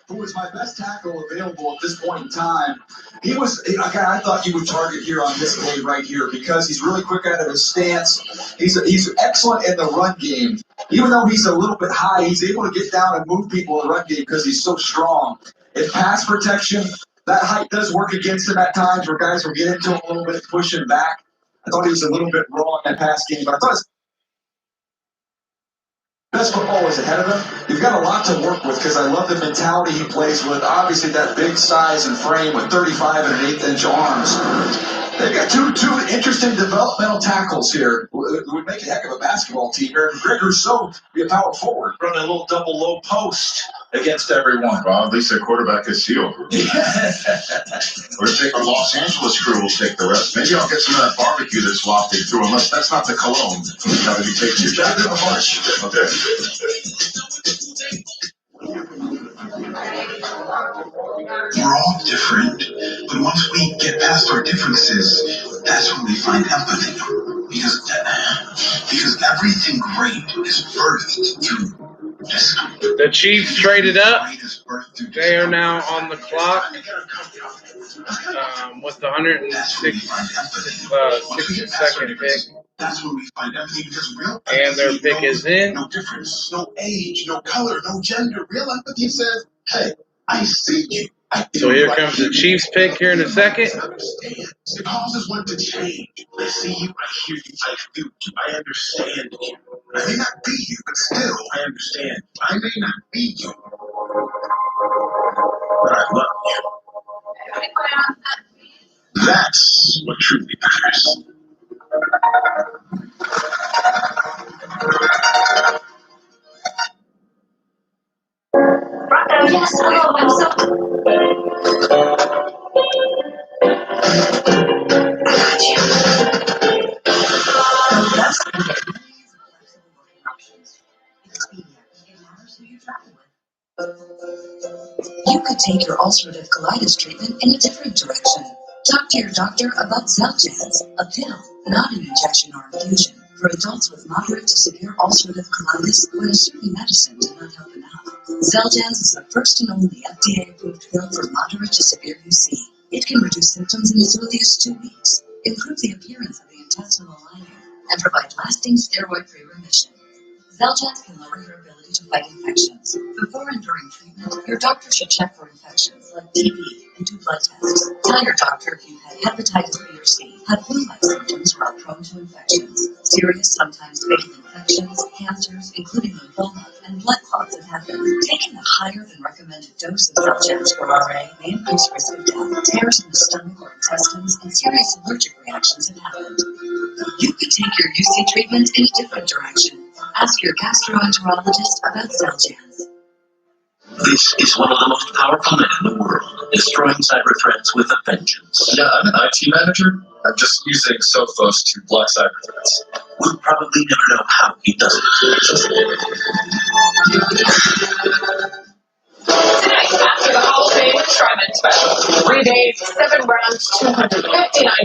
who was my best tackle available at this point in time. He was a guy I thought you would target here on this day right here because he's really quick out of his stance. He's excellent in the run game. Even though he's a little bit high, he's able to get down and move people in the run game because he's so strong. In pass protection, that height does work against him at times where guys will get into him a little bit and push him back. I thought he was a little bit raw in that pass game, but I thought his best football was ahead of him. You've got a lot to work with because I love the mentality he plays with. Obviously, that big size and frame with 35 and an 1/8-inch arms. They've got two interesting developmental tackles here. It would make a heck of a basketball team here. And Greg Rousseau be a power forward. Running a little double low post against everyone. Well, at least their quarterback is sealed. We'll take our Los Angeles crew. We'll take the rest. Maybe I'll get some of that barbecue that's wafted through. Unless that's not the cologne. That would be taking you back to the bunch. Okay. We're all different, but once we get past our differences, that's when we find empathy. Because everything great is birthed through discomfort. The Chiefs traded up. They are now on the clock with the 162nd pick. That's when we find empathy because real and their pick is in. No difference, no age, no color, no gender. Real empathy says, hey, I see you. So here comes the Chiefs pick here in a second. The causes want to change. I see you, I hear you, I feel you, I understand you. I may not be you, but still I understand. I may not be you, but I love you. That's what truly matters. Yes, hello, I'm so... You could take your ulcerative colitis treatment in a different direction. Talk to your doctor about Xeljanz, a pill, not an injection or infusion, for adults with moderate to severe ulcerative colitis when a certain medicine did not help enough. Xeljanz is the first and only FDA-approved pill for moderate to severe UC. It can reduce symptoms in as early as 2 weeks, improve the appearance of the intestinal lining, and provide lasting steroid-free remission. Xeljanz can lower your ability to fight infections. Before and during treatment, your doctor should check for infections like TB and do blood tests. Tell your doctor if you've had hepatitis B or C, have flu-like symptoms, or are prone to infections. Serious, sometimes fatal infections, cancers, including lymphoma, and blood clots have happened. Taking a higher than recommended dose of Xeljanz for RA may increase risk of death. Tears in the stomach or intestines and serious allergic reactions have happened. You could take your UC treatment in a different direction. Ask your gastroenterologist about Xeljanz. This is one of the most powerful men in the world, destroying cyber threats with a vengeance. Yeah, I'm an IT manager. I'm just using Sophos to block cyber threats. We'll probably never know how he does it. Tonight, after the Hall of Fame Shriman Special. 3 days, 7 rounds, 259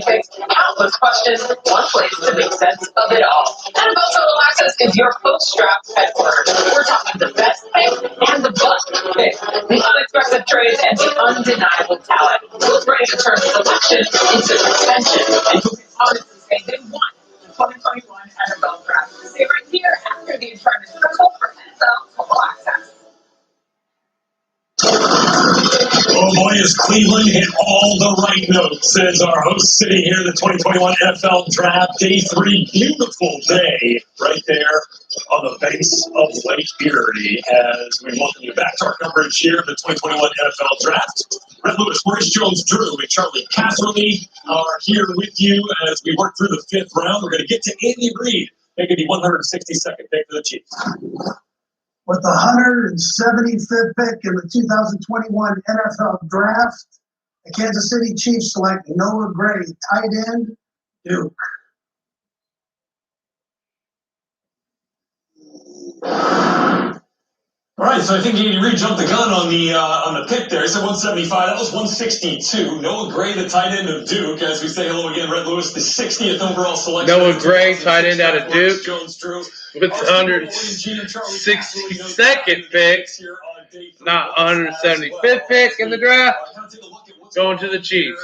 picks, countless questions, one place to make sense of it all. And about Total Access is your post-draft headquarters. We're talking the best pick and the bust pick, the unexpected trades and the undeniable talent. Who's ready to turn selection into retention, and who can honestly say they won the 2021 NFL Draft. Stay right here after the Insurance Circle for NFL Total Access. Oh boy, has Cleveland hit all the right notes as our host sitting here, the 2021 NFL Draft, Day 3, beautiful day right there on the banks of Lake Erie as we welcome you back to our coverage here of the 2021 NFL Draft. Brett Lewis, Maurice Jones-Drew, and Charlie Casserly are here with you as we work through the 5th round. We're going to get to Andy Reid, making the 162nd pick for the Chiefs. With the 175th pick in the 2021 NFL Draft, the Kansas City Chiefs select Noah Gray, tight end, Duke. All right, so I think Andy Reid jumped the gun on the pick there. He said 175. That was 162. Noah Gray, the tight end of Duke. As we say hello again, Red Lewis, the 60th overall selection. Noah Gray, tight end out of Duke, with the 162nd pick. not 175th pick in the draft, going to the Chiefs.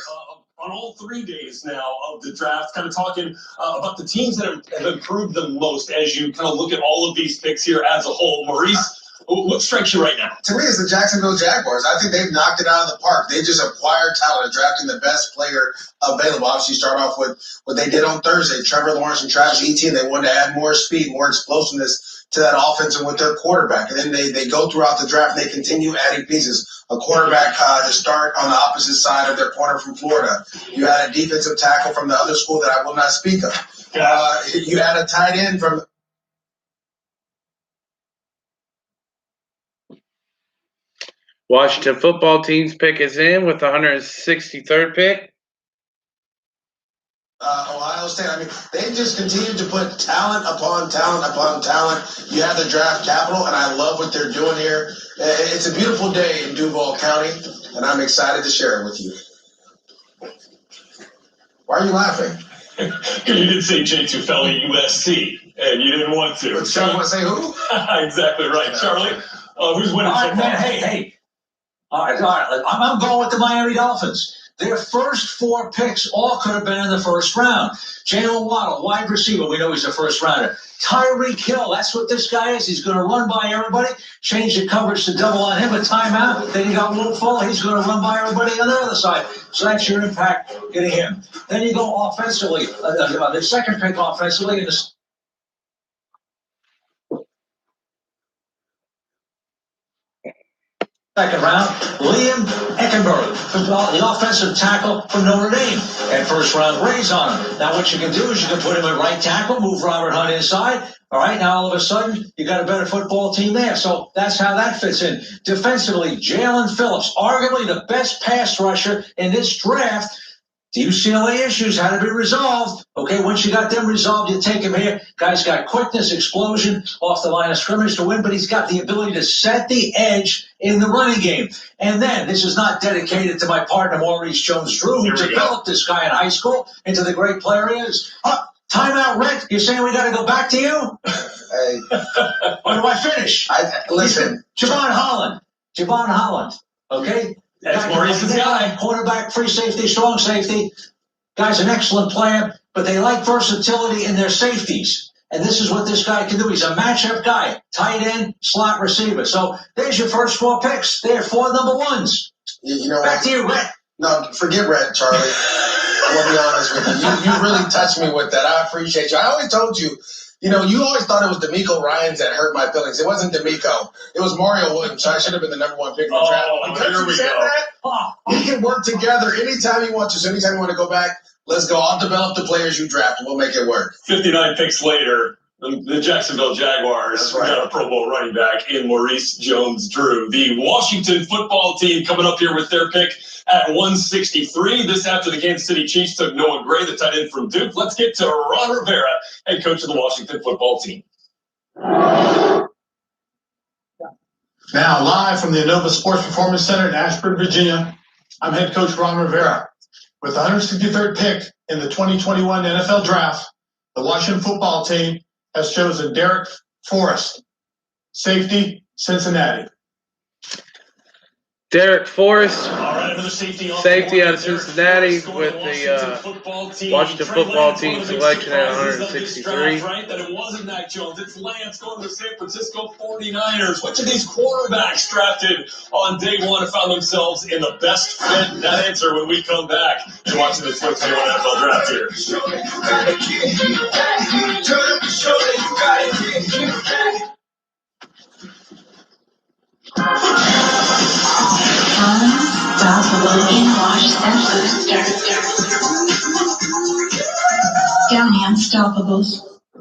On all 3 days now of the draft, kind of talking about the teams that have improved the most as you kind of look at all of these picks here as a whole. Maurice, what strikes you right now? To me, it's the Jacksonville Jaguars. I think they've knocked it out of the park. They just acquired talent, drafting the best player available. Obviously, start off with what they did on Thursday, Trevor Lawrence and Travis Etienne. They wanted to add more speed, more explosiveness to that offense and with their quarterback. And then they go throughout the draft and they continue adding pieces. A quarterback to start on the opposite side of their corner from Florida. You had a defensive tackle from the other school that I will not speak of. You had a tight end from Washington football team's pick is in with the 163rd pick. Ohio State. I mean, they just continue to put talent upon talent upon talent. You have the draft capital, and I love what they're doing here. It's a beautiful day in Duval County, and I'm excited to share it with you. Why are you laughing? You didn't say J. Tufeli USC, and you didn't want to. But you want to say who? Exactly right. Charlie, who's winning? All right, man, hey. All right. I'm going with the Miami Dolphins. Their first 4 picks all could have been in the first round. Jalen Waddle, wide receiver. We know he's a first rounder. Tyreek Hill, that's what this guy is. He's going to run by everybody, change the coverage to double on him, a timeout. Then you got Will Fuller. He's going to run by everybody on the other side. So that's your impact getting him. Then you go offensively. The second pick offensively in the second round, Liam Eckenberg, the offensive tackle from Notre Dame, and first round grades on him. Now what you can do is you can put him at right tackle, move Robert Hunt inside. All right, now all of a sudden you got a better football team there. So that's how that fits in. Defensively, Jalen Phillips, arguably the best pass rusher in this draft. UCLA issues had to be resolved. Okay, once you got them resolved, you take him here. Guy's got quickness, explosion off the line of scrimmage to win, but he's got the ability to set the edge in the running game. And then, this is not dedicated to my partner, Maurice Jones-Drew, who developed this guy in high school into the great player he is. Timeout, Rick. You're saying we got to go back to you? Hey. When do I finish? Listen. Javon Holland. Okay? That's Maurice's guy. Quarterback, free safety, strong safety. Guy's an excellent player, but they like versatility in their safeties. And this is what this guy can do. He's a matchup guy, tight end, slot receiver. So there's your first 4 picks. They're 4 number 1s. You know Back to you, Red. No, forget Red, Charlie. I'm going to be honest with you. You really touched me with that. I appreciate you. I always told you, you always thought it was D'Amico Ryans that hurt my feelings. It wasn't D'Amico. It was Mario Williams. So I should have been the number 1 pick in the draft. Because you said that, we can work together anytime you want to. So anytime you want to go back, let's go. I'll develop the players you draft. We'll make it work. 59 picks later, the Jacksonville Jaguars got a Pro Bowl running back in Maurice Jones-Drew. The Washington football team coming up here with their pick at 163. This after the Kansas City Chiefs took Noah Gray, the tight end from Duke. Let's get to Ron Rivera, head coach of the Washington football team. Now, live from the Innova Sports Performance Center in Ashburn, Virginia, I'm head coach Ron Rivera. With the 163rd pick in the 2021 NFL Draft, the Washington football team has chosen Derek Forrest, safety, Cincinnati. Derek Forrest, safety out of Cincinnati, with the Washington football team selection at 163. Right, that it wasn't Mac Jones. It's Lance going to the San Francisco 49ers. Which of these quarterbacks drafted on day 1 found themselves in the best fit? That answer when we come back to watching the 2021 NFL Draft here. Unstoppable in Washington. Down the Unstoppables.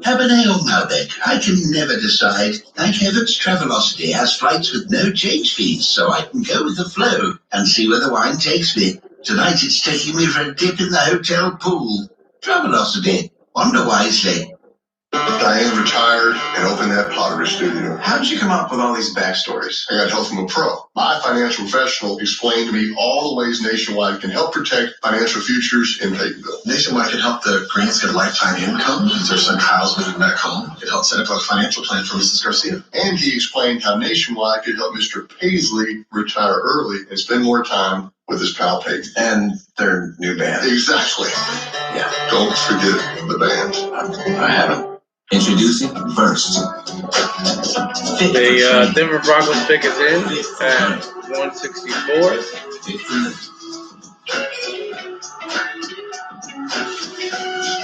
Habaneo Malbec. I can never decide. Thank heavens Travelocity has flights with no change fees, so I can go with the flow and see where the wine takes me. Tonight it's taking me for a dip in the hotel pool. Travelocity. Wander wisely. Diane retired and opened that pottery studio. How did you come up with all these backstories? I got help from a pro. My financial professional explained to me all the ways Nationwide can help protect financial futures in Peytonville. Nationwide can help the Grants get lifetime income because their son Kyle's moving back home. It helped set up a financial plan for Mrs. Garcia. And he explained how Nationwide could help Mr. Paisley retire early and spend more time with his pal Peyton. And their new band. Exactly. Yeah. Don't forget the band. I haven't. Introducing first. The Denver Broncos pick is in at 164.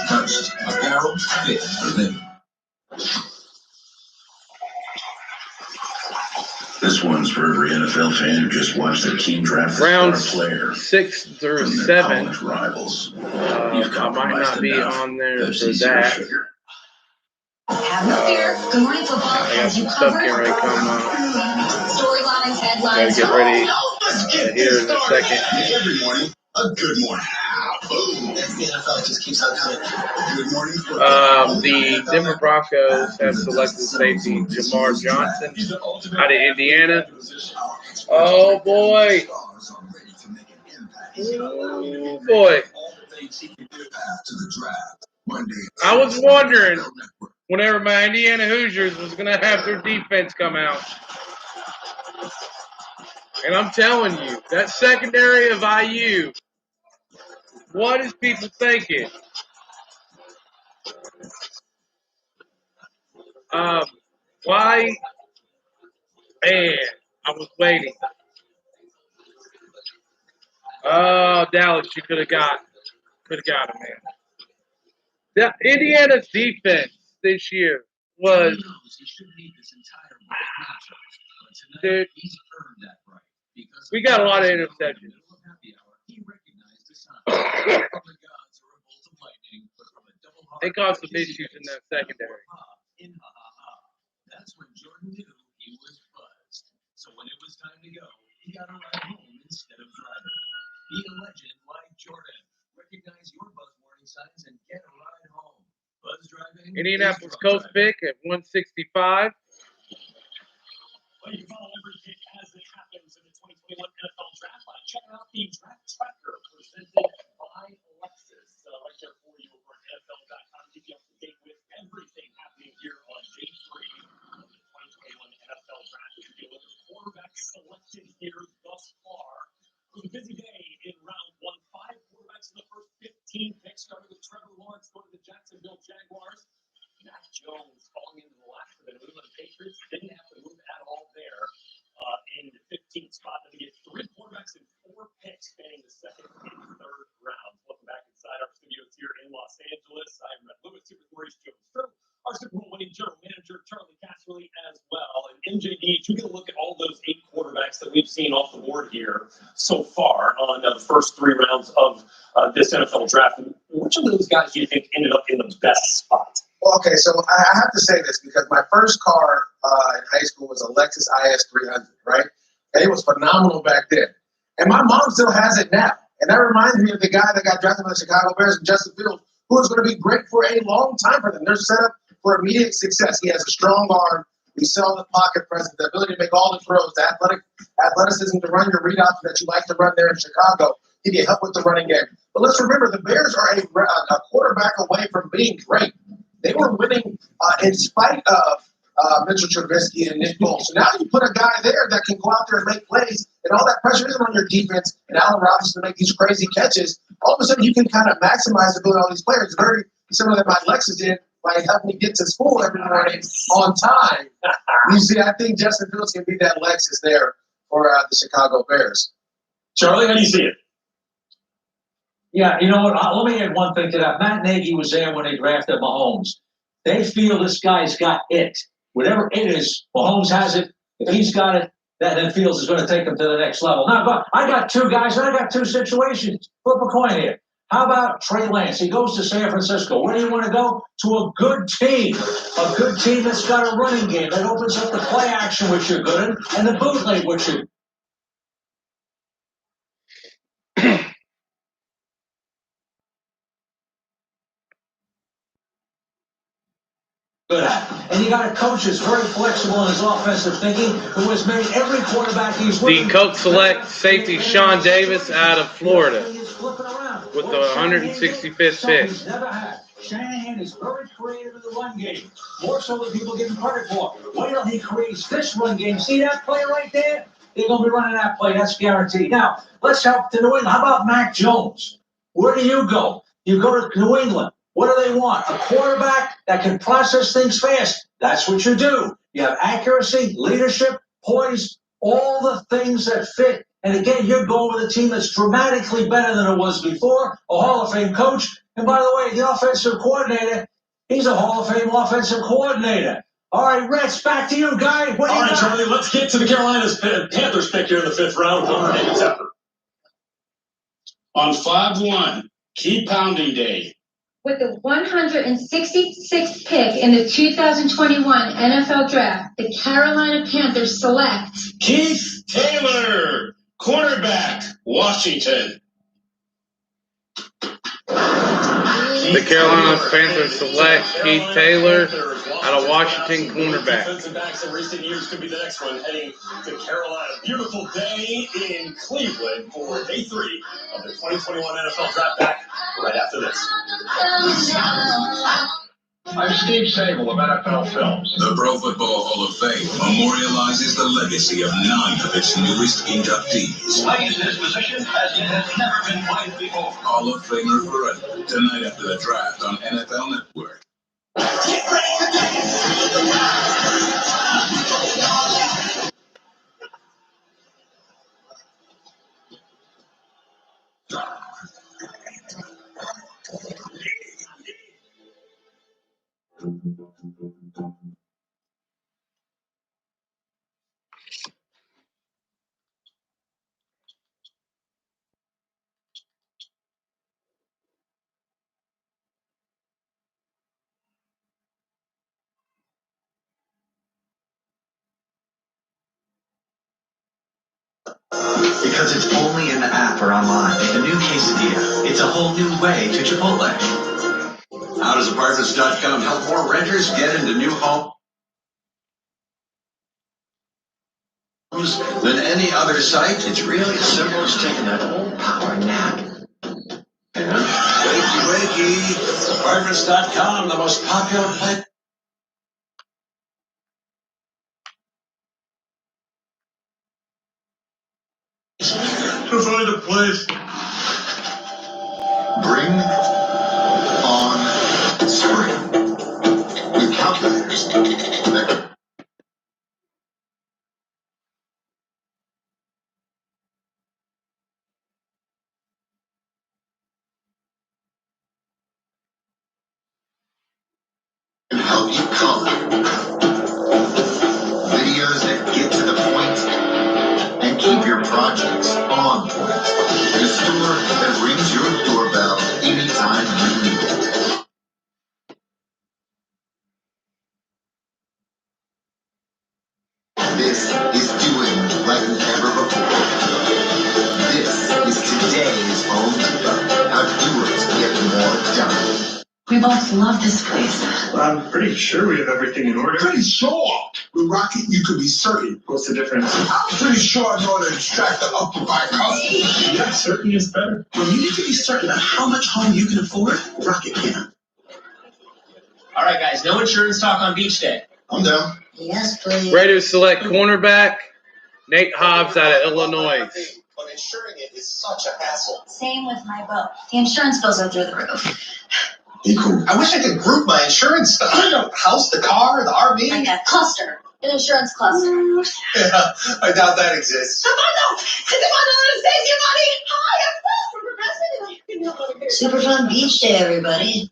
First, apparel, fit for living. This one's for every NFL fan who just watched their team draft a star player. 6 through 7. Rivals. I might not be on there for that. Have no fear. Good Morning Football has you covered. Storylines, headlines. Gotta get ready here in a second. Every morning, a good morning. Boom. That's the NFL. It just keeps on coming. Good morning. The Denver Broncos have selected safety Jamar Johnson out of Indiana. Oh boy. Oh boy. I was wondering whenever my Indiana Hoosiers was going to have their defense come out. And I'm telling you, that secondary of IU, what is people thinking? Why? Man, I was waiting. Oh, Dallas, you could have got him, man. The Indiana's defense this year was, dude, we got a lot of interceptions. They caused some issues in that secondary. That's when Jordan knew he was buzzed. So when it was time to go, he got a ride home instead of driving. Be a legend like Jordan. Recognize your buzz warning signs and get a ride home. Buzz driving. Indianapolis Colts pick at 165. Well, you can follow every pick as it happens in the 2021 NFL Draft by checking out the Draft Tracker presented by Lexus. Right there for you over at NFL.com. Keep you up to date with everything happening here on day 3 of the 2021 NFL Draft. As we look at quarterbacks selected here thus far. It was a busy day in round 1. 5 quarterbacks in the first 15 picks. Started with Trevor Lawrence going to the Jacksonville Jaguars. Mac Jones falling into the lap for the New England Patriots. Didn't have to move at all there in the 15th spot. Then we get 3 quarterbacks and 4 picks spanning the 2nd and 3rd rounds. Looking back inside our studios here in Los Angeles, I'm Red Lewis, Super Maurice Jones, our Super Bowl winning general manager, Charlie Casserly, as well. And MJD, we're going to look at all those 8 quarterbacks that we've seen off the board here so far on the first 3 rounds of this NFL draft. Which of those guys do you think ended up in the best spot? Well, okay, so I have to say this because my first car in high school was a Lexus IS 300, right? And it was phenomenal back then. And my mom still has it now. And that reminds me of the guy that got drafted by the Chicago Bears, Justin Fields, who is going to be great for a long time for them. They're set up for immediate success. He has a strong arm. We sell the pocket presence, the ability to make all the throws, the athleticism to run your read option that you like to run there in Chicago. He can help with the running game. But let's remember, the Bears are a quarterback away from being great. They were winning in spite of Mitchell Trubisky and Nick Foles. So now you put a guy there that can go out there and make plays, and all that pressure isn't on your defense, and Allen Robinson to make these crazy catches. All of a sudden, you can kind of maximize the ability of all these players. Very similar to my Lexus did, like helping me get to school every morning on time. You see, I think Justin Fields can be that Lexus there for the Chicago Bears. Charlie, how do you see it? Yeah, you know what? Let me add one thing to that. Matt Nagy was there when they drafted Mahomes. They feel this guy's got it. Whatever it is, Mahomes has it. If he's got it, then Fields is going to take him to the next level. Now, I got 2 guys, and I got 2 situations. Flip a coin here. How about Trey Lance? He goes to San Francisco. Where do you want to go? To a good team. A good team that's got a running game that opens up the play action, which you're good at, and the bootleg, which you're good at. And you got a coach that's very flexible in his offensive thinking, who has made every quarterback he's with. The Colts select safety Sean Davis out of Florida with the 165th pick. Shanahan is very creative in the run game, more so than people give him credit for. Wait till he creates this run game. See that play right there? They're going to be running that play. That's guaranteed. Now, let's help to New England. How about Mac Jones? Where do you go? You go to New England. What do they want? A quarterback that can process things fast. That's what you do. You have accuracy, leadership, poise, all the things that fit. And again, you're going with a team that's dramatically better than it was before, a Hall of Fame coach. And by the way, the offensive coordinator, he's a Hall of Fame offensive coordinator. All right, Rex, back to you, guy. What do you got? Charlie, let's get to the Carolina's Panthers pick here in the 5th round. Untitled Chapter. On 5-1, keep pounding day. With the 166th pick in the 2021 NFL Draft, the Carolina Panthers select Keith Taylor, cornerback, Washington. The Carolina Panthers select Keith Taylor out of Washington, cornerback. Defensive backs in recent years could be the next one heading to Carolina. Beautiful day in Cleveland for day 3 of the 2021 NFL Draft. Back right after this. I'm Steve Sable of NFL Films. The Pro Football Hall of Fame memorializes the legacy of 9 of its newest inductees. Plays this position as it has never been played before. Hall of Famer forever. Tonight after the draft on NFL Network. Because it's only in the app or online. The new quesadilla. It's a whole new way to Chipotle. How does Apartments.com help more renters get into new homes than any other site? It's really as simple as taking that old power nap. And wakey. Apartments.com, the most popular place. To find a place. Bring on spring. With calculators that can help you color. Videos that get to the point and keep your projects on point. A store that rings your doorbell anytime you need it. This is doing like never before. This is today's Home Depot. How doers get more done. We both love this place. I'm pretty sure we have everything in order. Pretty sure. With Rocket, you could be certain. What's the difference? I'm pretty sure I know how to extract the upper by customers. Yeah, certain is better. When you need to be certain about how much home you can afford, Rocket can. All right, guys, no insurance talk on beach day. I'm down. Yes, please. Raiders select cornerback Nate Hobbs out of Illinois. But insuring it is such a hassle. Same with my boat. The insurance bills are through the roof. Be cool. I wish I could group my insurance stuff. I know, house, the car, the RV. Like a cluster. An insurance cluster. Yeah, I doubt that exists. Super fun beach day, everybody.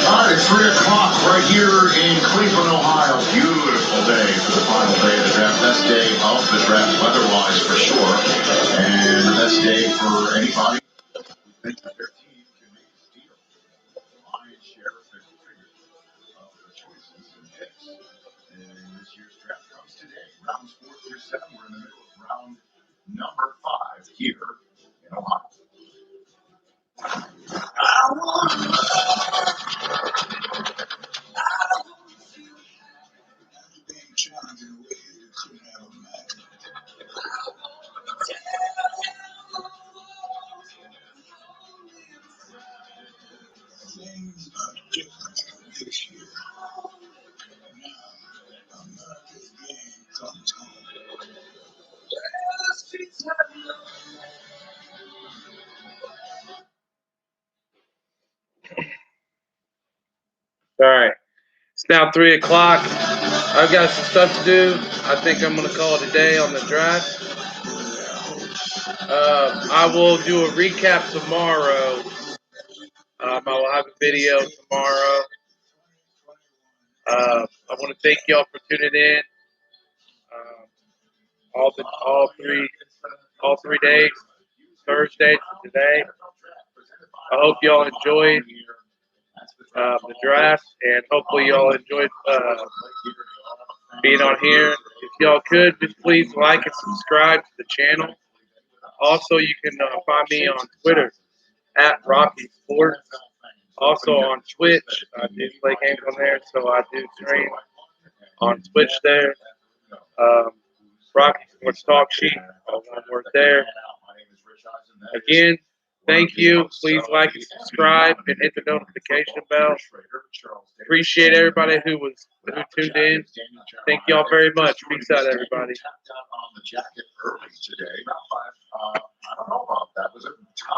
All right, it's 3 o'clock right here in Cleveland, Ohio. Beautiful day for the final day of the draft. Best day of the draft weather-wise for sure. And the best day for anybody who thinks that their team can make a steal. Lion's share of their choices and picks. And this year's draft comes today. Rounds 4 through 7. We're in the middle of round number 5 here in Ohio. All right. It's now 3 o'clock. I've got some stuff to do. I think I'm going to call it a day on the draft. I will do a recap tomorrow. I will have a video tomorrow. I want to thank y'all for tuning in. All three days, Thursday to today. I hope y'all enjoyed the draft, and hopefully y'all enjoyed being on here. If y'all could, just please like and subscribe to the channel. Also, you can find me on Twitter at Rocky Sports. Also on Twitch, I do play games on there, so I do stream on Twitch there. Rocky Sports Talk Sheet, one word there. Again, thank you. Please like and subscribe and hit the notification bell. Appreciate everybody who tuned in. Thank y'all very much. Peace out, everybody.